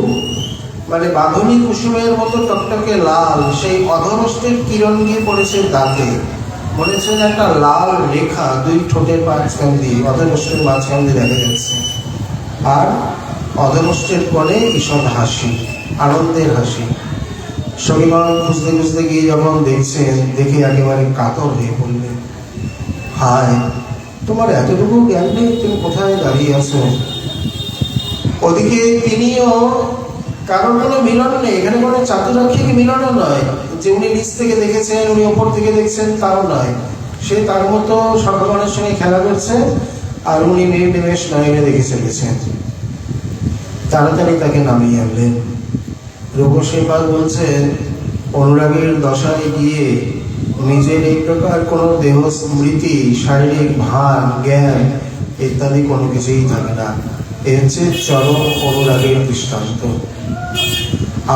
S1: মানে বাঁধনি কুসুমের মতো টকটকে লাল। সেই অধরষ্টের কিরণ গিয়ে পড়েছে দাঁতে, মনে হচ্ছে একটা লাল রেখা দুই ঠোঁটের মাঝখান দিয়ে, অধরষ্টের মাঝখান দিয়ে দেখা যাচ্ছে। আর অধরষ্টের কোণে ঈষৎ হাসি, আনন্দের হাসি। সখীগণ খুঁজতে খুঁজতে গিয়ে যখন দেখছেন, দেখে একেবারে কাতর হয়ে পড়লেন। হায়, তোমার এতটুকু জ্ঞান নেই, তুমি কোথায় দাঁড়িয়ে আছো? ওদিকে তিনিও কারোর কোনো মিলন নেই, এখানে কোনো চাতুরাক্ষিক মিলনও নয় যে উনি নিচ থেকে দেখেছেন উনি ওপর থেকে দেখছেন, তাও নয়। সে তার মতো ভগবানের সঙ্গে খেলা করছে আর উনি নির্নিমেষ নয়নে দেখে চলেছেন। তাড়াতাড়ি তাকে নামিয়ে আনলেন। রূপসীপাল বলছেন, অনুরাগের দশায় গিয়ে নিজের এই প্রকার কোনো দেহ স্মৃতি, শারীরিক ভান, জ্ঞান ইত্যাদি কোনো কিছুই থাকে না। এ হচ্ছে চরম অনুরাগের দৃষ্টান্ত।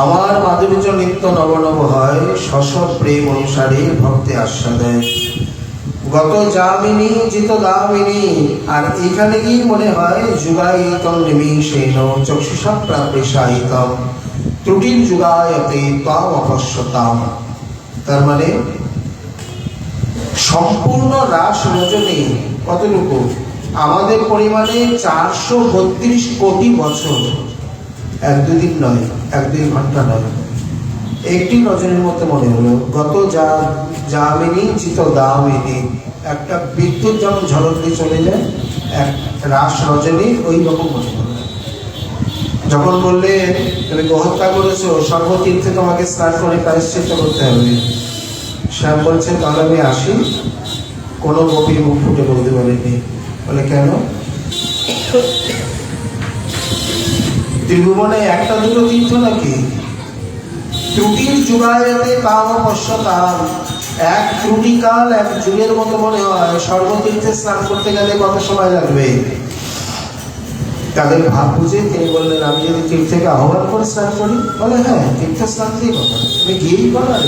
S1: আমার মাধুর্য নিত্য নবনব হয়, শশব প্রেম অনুসারে ভক্তে আস্বাদে। গত যামিনী জিত দামিনী, আর এইখানে কি মনে হয় যুগায়িতম নিমিষেণ চক্ষুষা প্রাপৃশায়িতম ত্রুটির যুগায়তে ত্বাম অপশ্যতাম। তার মানে সম্পূর্ণ রাস রজনী কতটুকু? আমাদের পরিমাণে 432 কোটি বছর, এক দুদিন নয়, এক দুই ঘন্টা নয়, একটি রজনীর মতো মনে হলো। গত যামিনী চিত দামিনী, একটা বিদ্যুৎ যেমন ঝলক দিয়ে চলে যায়, এক রাস রজনী ওই রকম মনে হলো। যখন বললে তুমি গোহত্যা করেছো, সর্বতীর্থে তোমাকে স্নান করে প্রায়শ্চিত্ত করতে হবে, শ্যাম বলছে তাহলে আমি আসি। কোনো গোপী মুখ ফুটে বলতে পারেনি। বলে কেন? ত্রিভুবনে একটা দুটো তীর্থ নাকি? ত্রুটির যুগায়তে তাম পশ্যতাম, এক ত্রুটিকাল এক যুগের মতো মনে হয়। সর্বতীর্থে স্নান করতে গেলে কত সময় লাগবে? তাদের ভাব বুঝে তিনি বললেন, আমি যদি তীর্থকে আহ্বান করে স্নান করি? বলে হ্যাঁ, তীর্থ স্নান দিয়ে কথা, তুমি গিয়েই করো আর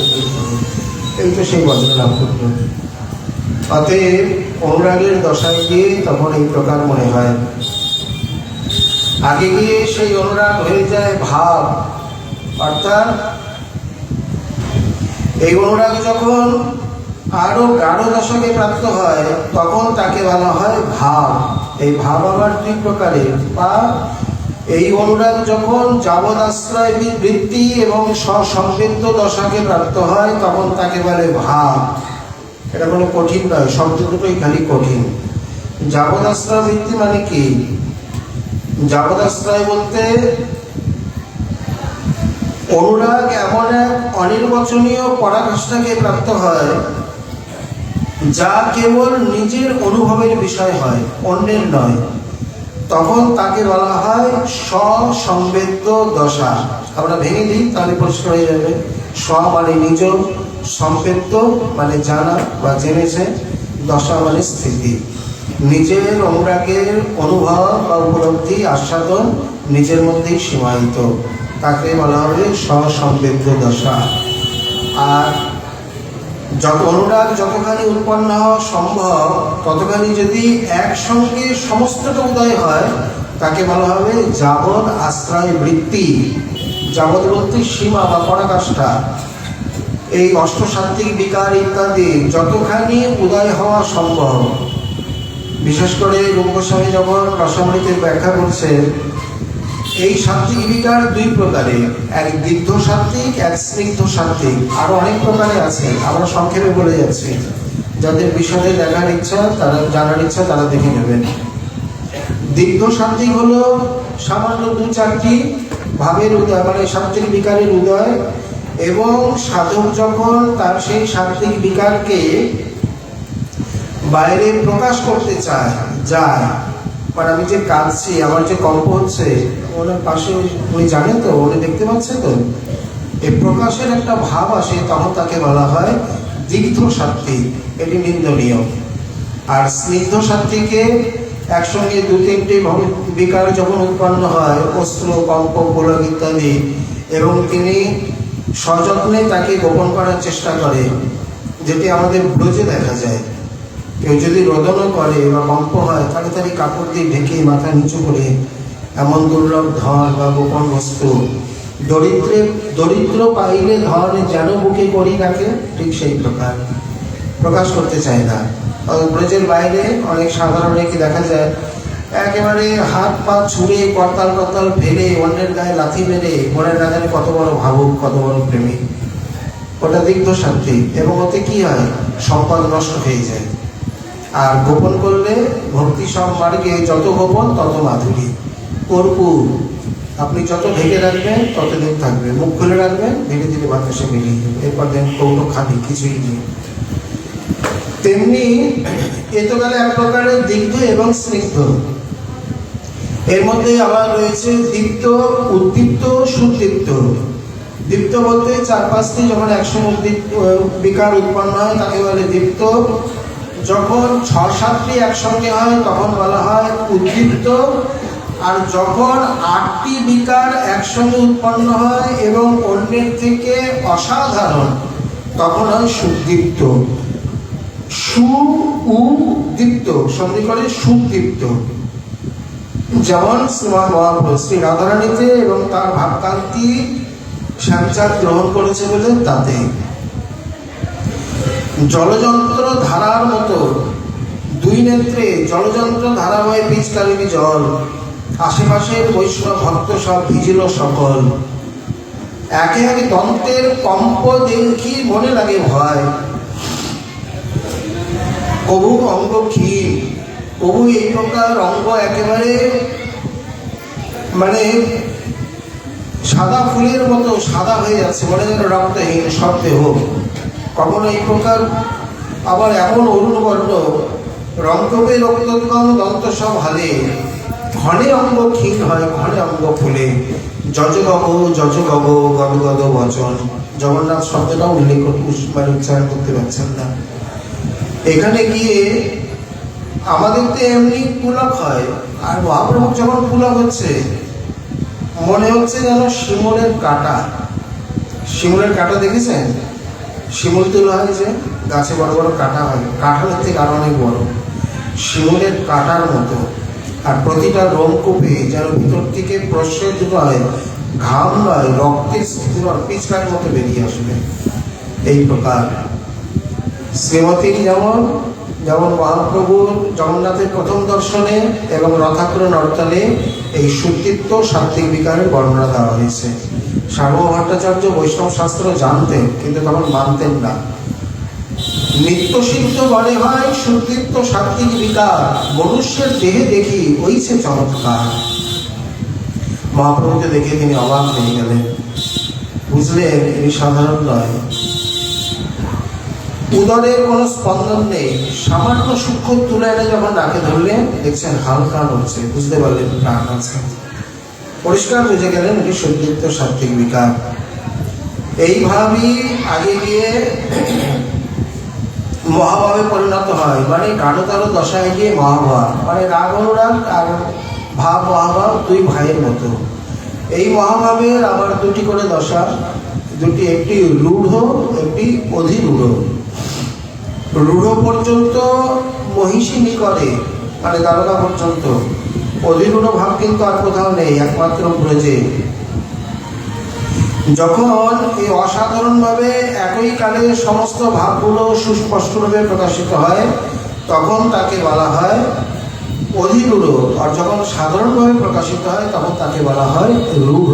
S1: এই তো সেই বজ্র লাভ করলো। অতএব অনুরাগের দশায় গিয়ে তখন এই প্রকার মনে হয়। আগে গিয়ে সেই অনুরাগ হয়ে যায় ভাব, অর্থাৎ এই অনুরাগ যখন আরো গাঢ় দশাকে প্রাপ্ত হয় তখন তাকে বলা হয় ভাব। এই ভাব আবার দুই প্রকারের। বা এই অনুরাগ যখন যাবদাশ্রয় বৃত্তি এবং স্বসংবেদ্য দশাকে প্রাপ্ত হয় তখন তাকে বলে ভাব। এটা কোনো কঠিন নয়, শব্দ দুটোই খালি কঠিন। যাবদাশ্রয় বৃত্তি মানে কি? যাবদাশ্রয় বলতে অনুরাগ এমন এক অনির্বচনীয় পরাকাষ্ঠাকে প্রাপ্ত হয় যা কেবল নিজের অনুভবের বিষয় হয়, অন্যের নয়। তখন তাকে বলা হয় স্বসংবেদ্য দশা। আমরা ভেঙে দিই তাহলে পরিষ্কার হয়ে যাবে। স্ব মানে নিজ, সংবেদ্য মানে জানা বা জেনেছে, দশা মানে স্থিতি। নিজের অনুরাগের অনুভব বা উপলব্ধি, আস্বাদন নিজের মধ্যেই সীমায়িত, তাকে বলা হবে স্বসংবেদ্য দশা। আর অনুরাগ যতখানি উৎপন্ন হওয়া সম্ভব ততখানি যদি একসঙ্গে সমস্তটা উদয় হয় তাকে বলা হবে যাবৎ আশ্রয় বৃত্তি। যাবৎ বলতে সীমা বা পরাকাষ্ঠা। এই অষ্টসাত্ত্বিক বিকার ইত্যাদি যতখানি উদয় হওয়া সম্ভব। বিশেষ করে রূপ গোস্বামী যখন রসামৃতের ব্যাখ্যা করছেন, এই সাত্ত্বিক বিকার দুই প্রকারের, এক দীর্ঘ সাত্ত্বিক, এক স্নিগ্ধ সাত্ত্বিক। আরো অনেক প্রকারে আছে, আমরা সংক্ষেপে বলে যাচ্ছি। যাদের বিষয়ে দেখার ইচ্ছা, তারা জানার ইচ্ছা, তারা দেখে নেবেন। দীর্ঘ সাত্ত্বিক হলো সামান্য দু চারটি ভাবের উদয়, মানে সাত্ত্বিক বিকারের উদয়, এবং সাধক যখন তার সেই সাত্ত্বিক বিকারকে বাইরে প্রকাশ করতে যায়, মানে আমি যে কাঁদছি, আমার যে কম্প হচ্ছে, ওনার পাশে উনি জানেন তো, উনি দেখতে পাচ্ছেন তো, এই প্রকাশের একটা ভাব আসে, তখন তাকে বলা হয় দিগ্ধ সাত্ত্বিক। এটি নিন্দনীয়। আর স্নিগ্ধ সাত্ত্বিকে একসঙ্গে দু তিনটি বিকার যখন উৎপন্ন হয়, অস্ত্র, কম্প, পুলক ইত্যাদি, এবং তিনি সযত্নে তাকে গোপন করার চেষ্টা করে, যেটি আমাদের ব্রজে দেখা যায়। কেউ যদি রোদনও করে বা কম্প হয় তাহলে তারই কাপড় দিয়ে ঢেকে মাথা নিচু করে এমন দুর্লভ ধন বা গোপন বস্তু, দরিদ্র পাইলে ধন যেন বুকে করি রাখে, ঠিক সেই প্রকার প্রকাশ করতে চায় না। ব্রজের বাইরে অনেক সাধারণ কি দেখা যায়, একেবারে হাত পা ছুঁড়ে করতাল করতাল ফেলে অন্যের গায়ে লাথি মেরে মনের না জানে কত বড় ভাবুক, কত বড় প্রেমিক। ওটা দিগ্ধ সাত্ত্বিক, এবং ওতে কি হয়, সম্পদ নষ্ট হয়ে যায়। আর গোপন করলে ভক্তি সব মার্গে যত গোপন তত মাধুরী। কর্পূর, আপনি যত ঢেকে রাখবেন ততদিন থাকবে, মুখ খুলে রাখবেন ধীরে ধীরে বাতাসে মিলিয়ে যাবে, এরপর দেন কৌটো খালি কিছুই নেই। তেমনি এ তো গেলে এক প্রকারের দিগ্ধ এবং স্নিগ্ধ। এর মধ্যে আবার রয়েছে দীপ্ত, উদ্দীপ্ত, সুদীপ্ত। দীপ্ত বলতে চার পাঁচটি যখন একসঙ্গে বিকার উৎপন্ন হয় তাকে বলে দীপ্ত। যখন ছ সাতটি একসঙ্গে হয় তখন বলা হয় উদ্দীপ্ত। আর যখন আটটি বিকার একসঙ্গে উৎপন্ন হয় এবং অন্যের থেকে অসাধারণ তখন হয় সুদীপ্ত। সুদীপ্ত সন্ধি করে সুদীপ্ত। যেমন শ্রীমান মহাপ্রভু শ্রী রাধারানীতে এবং তার ভাবকান্তি শ্যামচাঁদ গ্রহণ করেছে বলে তাতে জলযন্ত্র ধারার মতো দুই নেত্রে জলযন্ত্র ধারা হয়ে পিচকারিনী জল, আশেপাশের বৈষ্ণব ভক্ত সব ভিজিল সকল। একে একে দন্তের কম্প দেখি মনে লাগে ভয়, কবু অঙ্গ ক্ষীণ। কবু এই প্রকার অঙ্গ একেবারে মানে সাদা ফুলের মতো সাদা হয়ে যাচ্ছে, মনে যেন রক্তহীন সব দেহ। কখনো এই প্রকার আবার এমন অরুণ বর্ণ, রক্তবে রক্তোদ্গম দন্ত সব হালে, ঘনে অঙ্গ ক্ষীণ হয় ঘনে অঙ্গ ফুলে। যজগব যজগব গদগদ বচন। জগন্নাথ শব্দটাও উল্লেখ মানে উচ্চারণ করতে পারছেন না। এখানে গিয়ে আমাদের তো এমনি পুলক হয়, আর মহাপ্রভু যখন পুলক হচ্ছে মনে হচ্ছে যেন শিমুলের কাঁটা। শিমুলের কাঁটা দেখেছেন? শিমুল তুলা হয় যে গাছে বড় বড় কাঁটা হয়, কাঁঠালের থেকে আরো অনেক বড়, শিমুলের কাঁটার মতো। আর প্রতিটা রোমকূপে যেন ভিতর থেকে প্রশ্রয় দুটো হয়, ঘাম নয় রক্তের পিচকার মতো বেরিয়ে আসবে। এই প্রকার শ্রীমতীর যেমন যেমন মহাপ্রভুর জগন্নাথের প্রথম দর্শনে এবং রথাগ্র নর্তনে এই সুদীপ্ত সাত্ত্বিক বিকারের বর্ণনা দেওয়া হয়েছে। সার্বভৌম ভট্টাচার্য বৈষ্ণব শাস্ত্র জানতেন কিন্তু তখন মানতেন না। নিত্যসিদ্ধ বলে হয় সুদীপ্ত সাত্ত্বিক বিকার, মনুষ্যের দেহে দেখি ওইছে চমৎকার। মহাপ্রভুকে দেখে তিনি অবাক হয়ে গেলেন, বুঝলেন ইনি সাধারণ নয়। উদরের কোনো স্পন্দন নেই, সামান্য সূক্ষ্ম তুলে এনে যখন নাকে ধরলেন দেখছেন হালকা নড়ছে, বুঝতে পারলেন প্রাণ আছে। পরিষ্কার বুঝে গেলেন এটি সুদীপ্ত সাত্ত্বিক বিকার। এইভাবেই আগে গিয়ে মহাভাবে পরিণত হয়, মানে গাঢ়তর দশায় গিয়ে মহাভাব, মানে রাগ অনুরাগ আর ভাব মহাভাব দুই ভাইয়ের মতো। এই মহাভাবের আবার দুটি করে দশা, দুটি, একটি রূঢ় একটি অধিরূঢ়। রূঢ় পর্যন্ত মহিষিনী করে, মানে দ্বারকা পর্যন্ত। অধিরূঢ় ভাব কিন্তু আর কোথাও নেই, একমাত্র ব্রজে। যখন এই অসাধারণভাবে একই কালে সমস্ত ভাবগুলো সুস্পষ্টভাবে প্রকাশিত হয় তখন তাকে বলা হয় অধিরূঢ়, আর যখন সাধারণভাবে প্রকাশিত হয় তখন তাকে বলা হয় রূঢ়।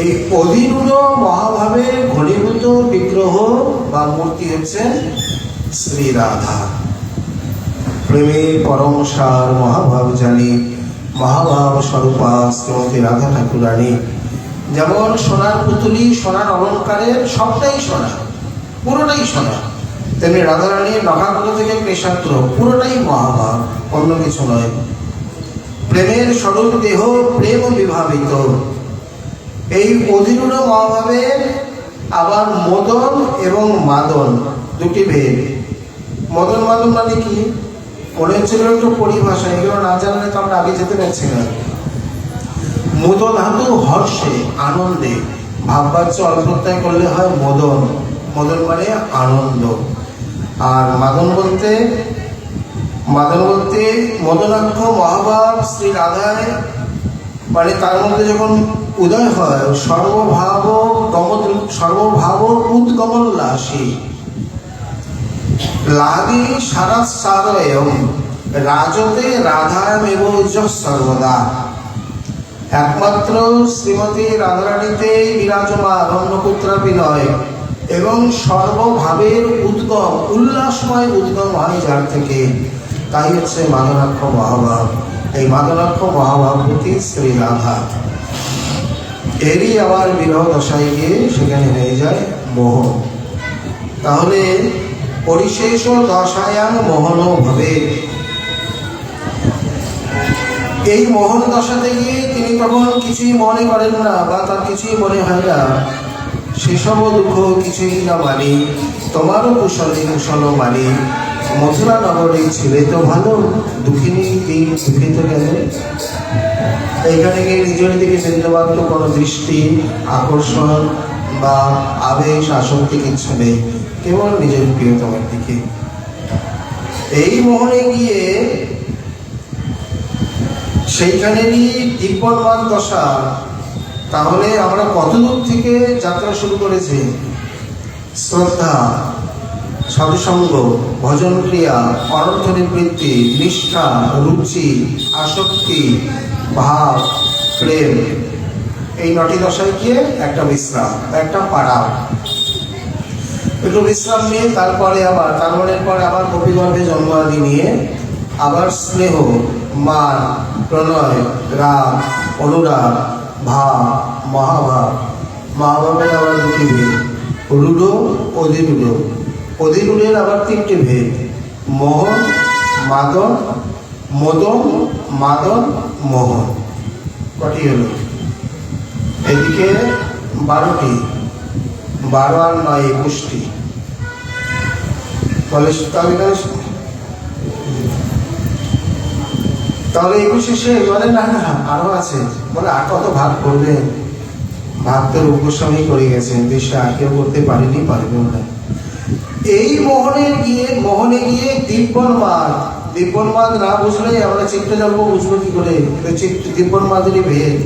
S1: এই অধিরূঢ় মহাভাবের ঘনীভূত বিগ্রহ বা মূর্তি হচ্ছে শ্রী রাধা। প্রেমের পরম সার মহাভাব জানি, মহাভাব স্বরূপা শ্রীমতী রাধা ঠাকুরানী। যেমন সোনার পুতুলি, সোনার অলঙ্কারের সবটাই সোনা, পুরোটাই সোনা, তেমনি রাধারানীর নখাগ্র থেকে ক্লেশাগ্র পুরোটাই মহাভাব, অন্য কিছু নয়। প্রেমের স্বরূপ দেহ প্রেম বিভাবিত। এই অধিরূঢ় মহাভাবের আবার মদন এবং মাদন দুটি ভেদ। মদন মাদন মানে কি মনে হচ্ছিল একটু পরিভাষা, এগুলো না জানলে তো আমরা আগে যেতে পারছি না। মুদ ধাতু হর্ষে আনন্দে, ভাববাচ্য অল্পত্যায় করলে হয় মদন, মদন মানে আনন্দ। আর মাদন বলতে মদনাক্ষ মহাভাব শ্রী রাধায়, মানে তার মধ্যে যখন উদয় হয় সর্বভাব উদ্গমোল্লাসী লাগি সারাসারয়ম রাজতে রাধায়ামেব সর্বদা। একমাত্র শ্রীমতী রাধারানীতে বিরাজমান, অন্য পুত্রাপি নয়। এবং সর্বভাবের উদ্গম, উল্লাসময় উদ্গম হয় যার থেকে, তাই হচ্ছে মাদনাক্ষ মহাভাব। এই মাদলাক্ষ মহাভাগবতী শ্রী রাধা। এরই আবার বিরহ দশায় গিয়ে সেখানে হয়ে যায় মোহন। তাহলে পরিশেষ দশায়াং মোহন ভাবে, এই মোহন দশাতে গিয়ে তিনি তখন কিছুই মনে করেন না বা তার কিছুই মনে হয় না, সেসব দুঃখ কিছুই না মানি, তোমারও কুশলে কুশল মানি, মথুরা নগরে ছেলে তো ভালো, দুঃখিনী দিন দুঃখিত গেল। এইখানে গিয়ে নিজের দিকে বিন্দুমাত্র কোনো দৃষ্টি আকর্ষণ বা আবেশ আসক্তি কিছু নেই, কেবল নিজের প্রিয়তমের দিকে। এই মোহনে গিয়ে সেইখানেরই দিব্যমান দশা। তাহলে আমরা কত দূর থেকে যাত্রা শুরু করেছি? শ্রদ্ধা, সাধুসঙ্গ, ভজন ক্রিয়া, অনর্থ নিবৃত্তি, নিষ্ঠা, রুচি, আসক্তি, ভাব, প্রেম, এই 9টি দশায় গিয়ে একটা বিশ্রাম, একটা পাড়া। একটু বিশ্রাম নিয়ে তারপরে আবার কারণের পরে আবার গোপীগর্ভে জন্মাদি নিয়ে আবার স্নেহ, মান, প্রণয়, রাগ, অনুরাগ, ভাব, মহাভাব। মহাভাবের আবার 2টি ভেদ, রূঢ়, অধিরূঢ়। অধিরূঢ়ের আবার 3টে ভেদ, মোহন, মাদন, মদন, মাদন, মোহন। কটি হলো? এদিকে 12টি, 12 আর 9 21টি। তাহলে 21 শেষ? বলে না না আরো আছে। বলে আর কত ভাগ করবেন? ভাগ তো রূপ গোস্বামী করে গেছেন, দেশে আর কেউ করতে পারেনি, পারবেও না। এই মোহনে গিয়ে দিব্যন্মাদ না বুঝলে আমরা চিত্তজল্প বুঝবো কি করে? দিব্যন্মাদেরই ভেদ।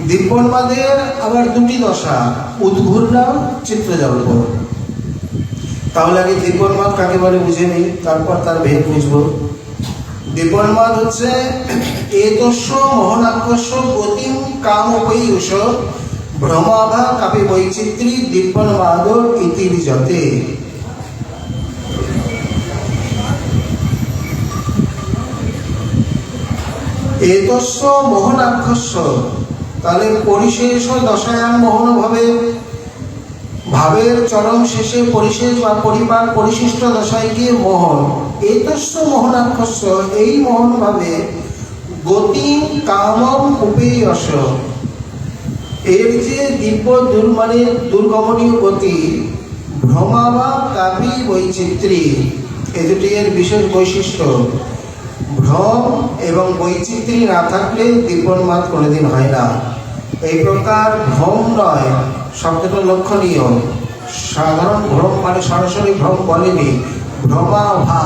S1: দিব্যন্মাদের আবার 2টি দশা, উদ্ঘূর্ণা, চিত্তজল্প। তাহলে আগে দিব্যন্মাদ কাকে বলে বুঝে নিই, তারপর তার ভেদ বুঝবো। দিব্যন্মাদ হচ্ছে এতস্য মোহনাকর্ষ গতিম কাম বৈষ ভ্রমাভা কাপি বৈচিত্রী দিব্যন্মাদ ইতিরিজতে। এতস্য মোহনাকর্ষ, তাহলে পরিশেষ দশায়ান মোহন ভাবে, ভাবের চরম শেষে পরিশেষ বা পরিপাক পরিশিষ্ট দশায় গিয়ে মোহন। এতস্য মোহনাকর্ষ, এই মোহন ভাবে গতি কামম উপেয়স, এর যে দিব্য দুর্গমনীয় গতি, ভ্রমাবা কাপি বৈচিত্রী, এ দুটি এর বিশেষ বৈশিষ্ট্য। ভ্রম এবং বৈচিত্র্য না থাকলে দিব্যন্মাদ কোনোদিন হয় না। এই প্রকার ভ্রম নয় শব্দটা লক্ষণীয়। সাধারণ ভ্রম মানে সরাসরি ভ্রম বলেনি, ভ্রমাভা।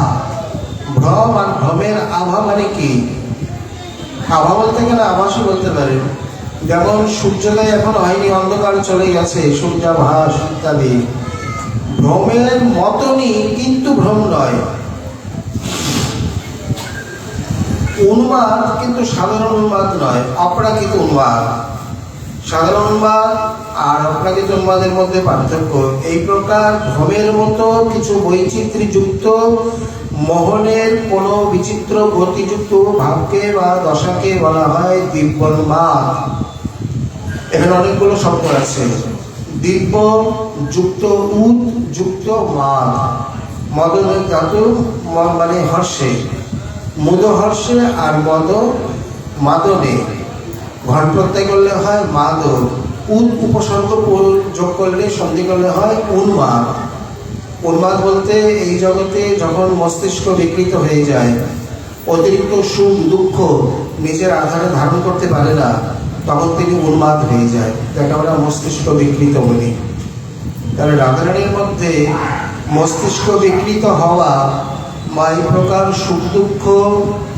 S1: ভ্রম আর ভ্রমের আভা মানে কি? আভা বলতে গেলে আভাসও বলতে পারেন। যেমন সূর্যোদয় এখন হয়নি, অন্ধকার চলে গেছে, সূর্যাভাস ইত্যাদি। ভ্রমের মতনই, কিন্তু ভ্রম নয়। উন্মাদ কিন্তু সাধারণ উন্মাদ নয়, অপ্রাকৃত উন্মাদ। সাধারণ উন্মাদ আর অপ্রাকৃত উন্মাদের মধ্যে পার্থক্য। এই প্রকার ভ্রমের মতো কিছু বৈচিত্র্যযুক্ত মোহনের কোনো বিচিত্র গতিযুক্ত ভাবকে বা দশাকে বলা হয় দিব্যন্মাদ। এখানে অনেকগুলো শব্দ আছে। দিব্য যুক্ত উদ যুক্ত মাদ। মদনের ধাতু মানে হর্ষে, মুদ হর্ষে আর মদ মাদনে। ঘন প্রত্যয় করলে হয় মাদ, উদ উপসর্গ যোগ করলে সন্ধি করলে হয় উন্মাদ। উন্মাদ বলতে এই জগতে যখন মস্তিষ্ক বিকৃত হয়ে যায়, অতিরিক্ত সুখ দুঃখ নিজের আধারে ধারণ করতে পারে না, তখন তিনি উন্মাদ হয়ে যায়, যাকে আমরা মস্তিষ্ক বিকৃত বলি। তাহলে রাধারানীর মধ্যে মস্তিষ্ক বিকৃত হওয়া বা এই প্রকার সুখ দুঃখ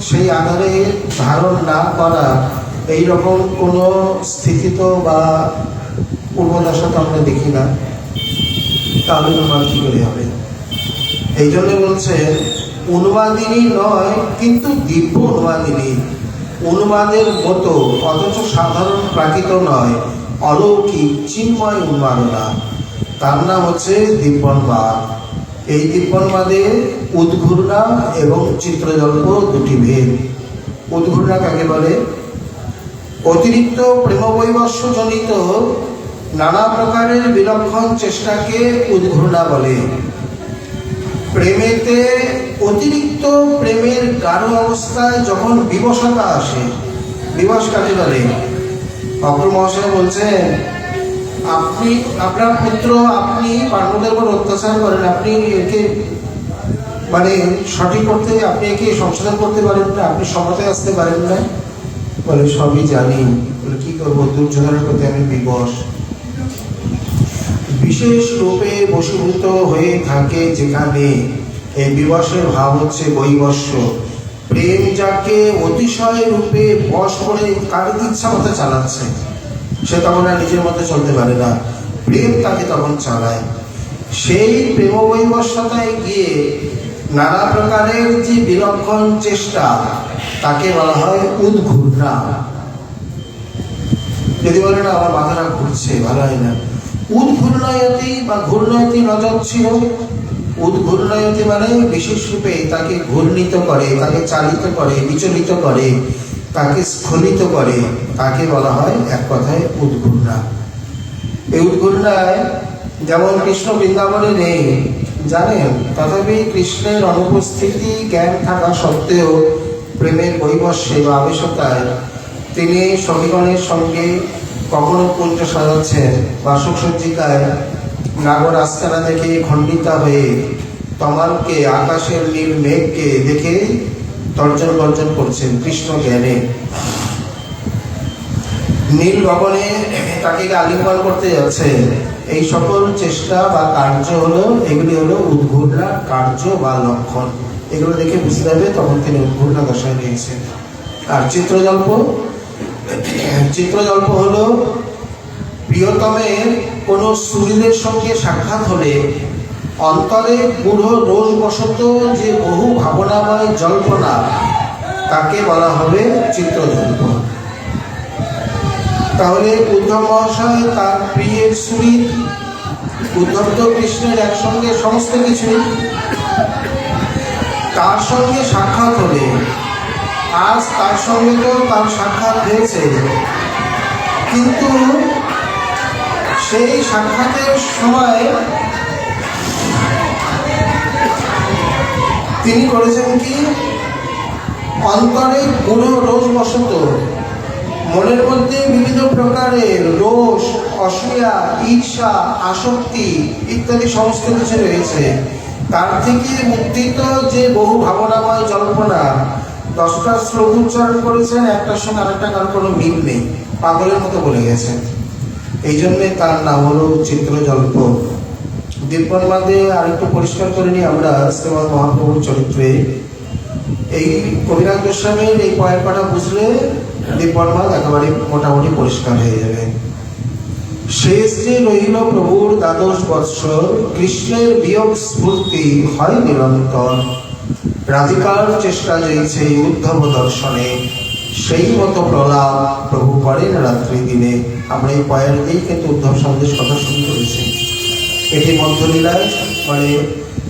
S1: সেই আধারে ধারণ না করা, এইরকম কোনো স্থিতিত বা পূর্বদশা তো আমরা দেখি না। তাহলে উন্মাদ কি করে হবে? এই জন্য বলছে উন্মাদিনী নয়, কিন্তু দিব্য উন্মাদিনী। উন্মাদের মতো, অথচ সাধারণ প্রাকৃত নয়, অলৌকিক চিন্ময় উন্মাদনা, তার নাম হচ্ছে দিব্যন্মাদ। এই দিব্যন্মাদে উদ্ঘূর্ণা এবং চিত্রজল্প 2টি ভেদ। উদ্ঘূর্ণা কাকে বলে? অতিরিক্ত প্রেমবৈবস্য জনিত নানা প্রকারের বিলক্ষণ চেষ্টাকে উদ্ঘূর্ণা বলে। প্রেমেতে অতিরিক্ত প্রেমের গাঢ় অবস্থায় যখন বিবশতা আসে, বিবশ কাকে বলে? অগ্র মহাশয় বলছেন, আপনি আপনার পুত্র, আপনি পাণ্ডবদের উপর অত্যাচার করেন, আপনি একে মানে সঠিক করতে, আপনি একে সংশোধন করতে পারেন না, আপনি সমতে আসতে পারেন না। বলে সবই জানি, বলে কি করবো, দুর্যোধনের প্রতি আমি বিবশ। বিশেষ রূপে বশীভূত হয়ে থাকে যেখানে, এই বিবশের ভাব হচ্ছে বৈবস্য। প্রেম যাকে অতিশয় রূপে বশ করে কার ইচ্ছা মতো চালাচ্ছে, সে তখন আর নিজের মধ্যে চলতে পারে না, প্রেম তাকে তখন চালায়। সেই প্রেম বৈবস্যতায় গিয়ে নানা প্রকারের যে বিলক্ষণ চেষ্টা, তাকে বলা হয় উদ্ঘূর্ণা। যদি বলে না আমার মাথাটা ঘুরছে, ভালো হয় না, উদ্ঘূর্ণয়তি বা ঘূর্ণয়তি নজর ছিল। উদ্ঘূর্ণয়তি মানে বিশেষ রূপে তাকে ঘূর্ণিত করে, তাকে চালিত করে, বিচলিত করে, তাকে স্খলিত করে, তাকে বলা হয় এক কথায় উদ্ঘূর্ণা। এই উদ্ঘূর্ণায় যেমন কৃষ্ণ বৃন্দাবনে নেই জানেন, তথাপি কৃষ্ণের অনুপস্থিতি জ্ঞান থাকা সত্ত্বেও প্রেমের বৈবস্যে বা আবেশতায় তিনি সখীগণের সঙ্গে কখনো কুঞ্জ সাজাচ্ছেন, বাসক সজ্জিকায় নাগর আস্তানা দেখে খণ্ডিতা হয়ে তমালকে, আকাশের নীল মেঘকে দেখে তর্জন গর্জন করছেন কৃষ্ণ জ্ঞানে। নীল গগনে তাকে আলিঙ্গন করতে যাচ্ছে। এই সকল চেষ্টা বা কার্য হলো, এগুলি হলো উদ্ঘূর্ণা কার্য বা লক্ষণ। এগুলো দেখে বুঝতে হবে তখন তিনি উদ্ঘূর্ণা দশায় নিয়েছেন। আর চিত্রজল্প, চিত্রজল্প হলো প্রিয়তমের কোনো সুহৃদের সঙ্গে সাক্ষাৎ হলে অন্তরে গূঢ় রোষবশত যে বহু ভাবনাময় জল্পনা, তাকে বলা হবে চিত্রজল্প। তাহলে উদ্ধব মহাশয় তার প্রিয়ের সুহৃদ, উদ্ধব তো কৃষ্ণের একসঙ্গে সমস্ত কিছু, তার সঙ্গে সাক্ষাৎ হলে, আজ তার সঙ্গে তো তার সাক্ষাৎ হয়েছে, কিন্তু সেই সাক্ষাতের সময় তিনি করেছেন কি, অন্তরে গূঢ় রোষবশত, মনের মধ্যে বিবিধ প্রকারের রোষ, অসূয়া, ঈর্ষা, আসক্তি ইত্যাদি সমস্ত কিছু রয়েছে। তার থেকে মুক্তিত যে বহু ভাবনাময় জল্পনা, 10টা শ্লোক উচ্চারণ করেছেন, একটার সঙ্গে আরেকটা কারণ কোনো মিল নেই, পাগলের মতো বলে গেছেন। এই জন্যে তার নাম হলো চিত্রজল্প। দীপনবাদে আরেকটু পরিষ্কার করে নিই আমরা শ্রীমৎ মহাপ্রভুর চরিত্রে। এই কবিরাজ গোস্বামীর এই পয়ের পাটা বুঝলে দীপনবাদ একেবারে মোটামুটি পরিষ্কার হয়ে যাবে। শেষ যে রইল প্রভুর 12 বৎসর, কৃষ্ণের বিয়োগ স্ফূর্তি হয় নিরন্তর। রাধিকার চেষ্টা যেইছে উদ্ধব দর্শনে, সেই মতো প্রলাপ প্রভু করেন রাত্রি দিনে। আমরা এই পয়ের দিয়েই কিন্তু উদ্ধব সন্দেশ কথা শুরু করেছি। এটি মধ্যলীলায় মানে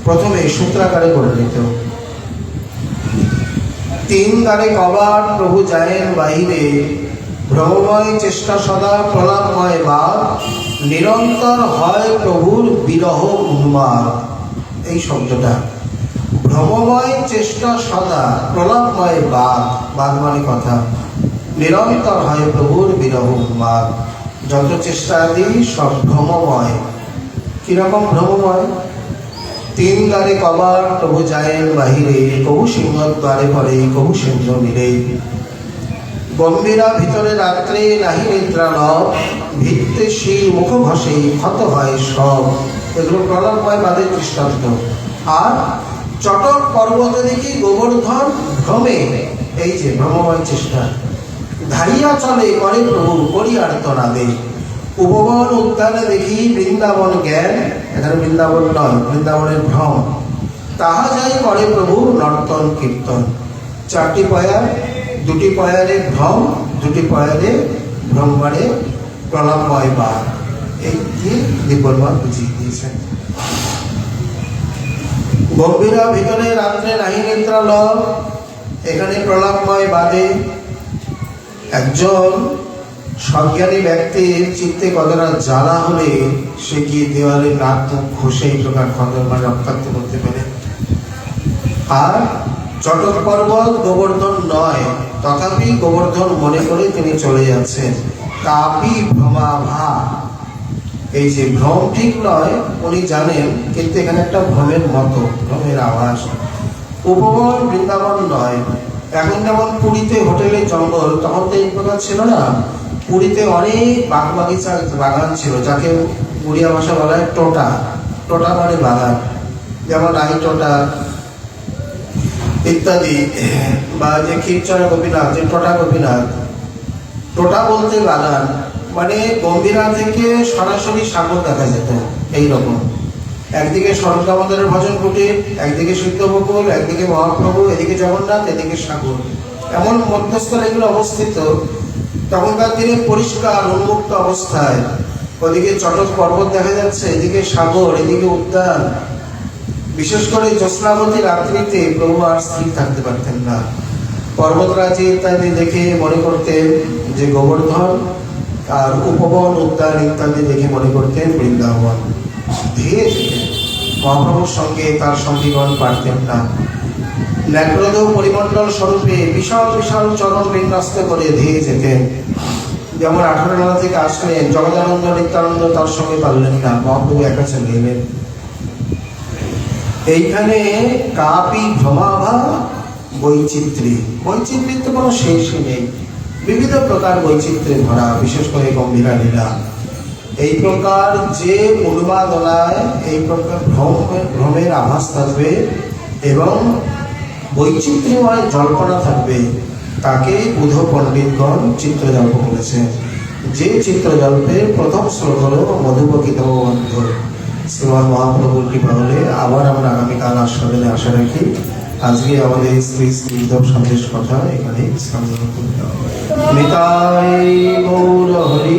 S1: প্রথমে সূত্রাকারে করে নিত। 3 দ্বারে কবার প্রভু যায়েন বাহিরে, ভ্রমময় চেষ্টা সদা প্রলাপময় বাদ, নিরন্তর হয় প্রভুর বিরহ উন্মাদ। এই শব্দটা ভ্রমময় চেষ্টা সদা প্রলাপময় বাদ, বাদ মানে কথা, নিরন্তর হয় প্রভুর বিরহ উন্মাদ। যত চেষ্টা দিই সব ভ্রমময়। কিরকম ভ্রমময়? 3 দ্বারে কবার প্রভু যায়েন বাহিরে, কবু সিংহ দ্বারে পরে, কবু সিংহ মিলে। গম্ভীরা ভিতরে রাত্রে নাহি নিদ্রালভ, ভিত্তে শির মুখ ঘষে ক্ষত হয় সব। এগুলো প্রলয়ময় বাদের দৃষ্টান্ত। আর চটক পর্বত দেখি গোবর্ধন ভ্রমে, এই যে ভ্রমময় চেষ্টা। ধারিয়া চলে করে প্রভু করিয়ার তনাদে, উপবন উদ্যানে দেখি বৃন্দাবন জ্ঞান, এখানে বৃন্দাবন নয়, বৃন্দাবনের ভ্রম। তাহা যাই করে প্রভু নর্তন কীর্তন। 4টি পয়া, 2টি পয়ারে ভ্রম, 2টি পয়ারে ভ্রম মানে প্রলাপময় বাদ। এই দিয়ে দিব্যবাদ বুঝিয়ে দিয়েছেন। গম্ভীরা ভিতরে রাত্রে নাহি নিদ্রালভ, এখানে প্রলাপময় বাদে একজন সজ্ঞানী ব্যক্তির চিত্তে কতটা জ্বালা হলে সে কি দেওয়ালে নাক মুখ ঘষে এই প্রকার খন্দন রক্তাক্ত করতে পারে। আর চটক পর্বত গোবর্ধন নয়, তথাপি গোবর্ধন মনে করে তিনি চলে যাচ্ছেন। কাপি ভ্রমাভা, এই যে ভ্রম ঠিক নয় উনি জানেন, কিন্তু এখানে একটা ভ্রমের মতো, ভ্রমের আভাস। উপবন বৃন্দাবন নয়। এখন যেমন পুরীতে হোটেলে জঙ্গল, তখন তো এই প্রকার ছিল না। পুরীতে অনেক বাগ বাগিচা বাগান ছিল, যাকে উড়িয়া ভাষা বলা হয় টোটা। টোটা মানে বাগান, যেমন আই টোটা ইত্যাদি, বা যে ক্ষীরচরা গোপীনাথ, যে টোটা গোপীনাথ। টোটা বলতে বাগান, মানে গম্ভীরা থেকে সরাসরি সাগর দেখা যেত। এইরকম একদিকে শরৎ দামোদরের ভজন কুটির, একদিকে সিদ্ধবকুল, একদিকে মহাপ্রভু, এদিকে জগন্নাথ, এদিকে সাগর, এমন মধ্যস্থলে এগুলো অবস্থিত। তখনকার দিনে পরিষ্কার উন্মুক্ত অবস্থায়, ওদিকে চটক পর্বত দেখা যাচ্ছে, এদিকে সাগর, এদিকে উদ্যান। বিশেষ করে জ্যোৎস্নাবতী রাত্রিতে প্রভু আর স্থির থাকতে পারতেন না। পর্বতরাজি ইত্যাদি দেখে মনে করতেন যে গোবর্ধন, আর উপবন উদ্যান ইত্যাদি দেখে মনে করতেন বৃন্দাবন। ধীরে ধীরে মহাপ্রভুর সঙ্গে তার সঙ্গীগণ পারতেন না। ন্যাগ্রদ পরিমণ্ডল স্বরূপে বিশাল বিশাল চরণ বিন্যস্ত করে ধীরে যেতেন। যেমন 18 থেকে আসলেন, জগদানন্দ নিত্যানন্দ তার সঙ্গে পারলেন না, মহাপ্রভু একা চলে এলেন। এইখানে কাপি ভ্রমাভা বৈচিত্র্যী, বৈচিত্র্যের তো কোনো শেষই নেই। বিবিধ প্রকার বৈচিত্র্যে ভরা, বিশেষ করে গম্ভীরা লীলা। এই প্রকার যে উন্মাদনায় এই প্রকার ভ্রমের আভাস থাকবে এবং বৈচিত্র্যময় জল্পনা থাকবে, তাকে বুধ পণ্ডিতগণ চিত্রজল্প বলেছেন। যে চিত্রজল্পের প্রথম শ্লোক হল মধুবকিত বন্ধ। শ্রীমান মহাপ্রভুর কৃপা হলে আবার আমরা আগামীকাল আস্বাদনে আশা রাখি। আজকে আমাদের শ্রী শ্রী উদ্ধব সন্দেশ কথা এখানে নিতাই গৌর হরি।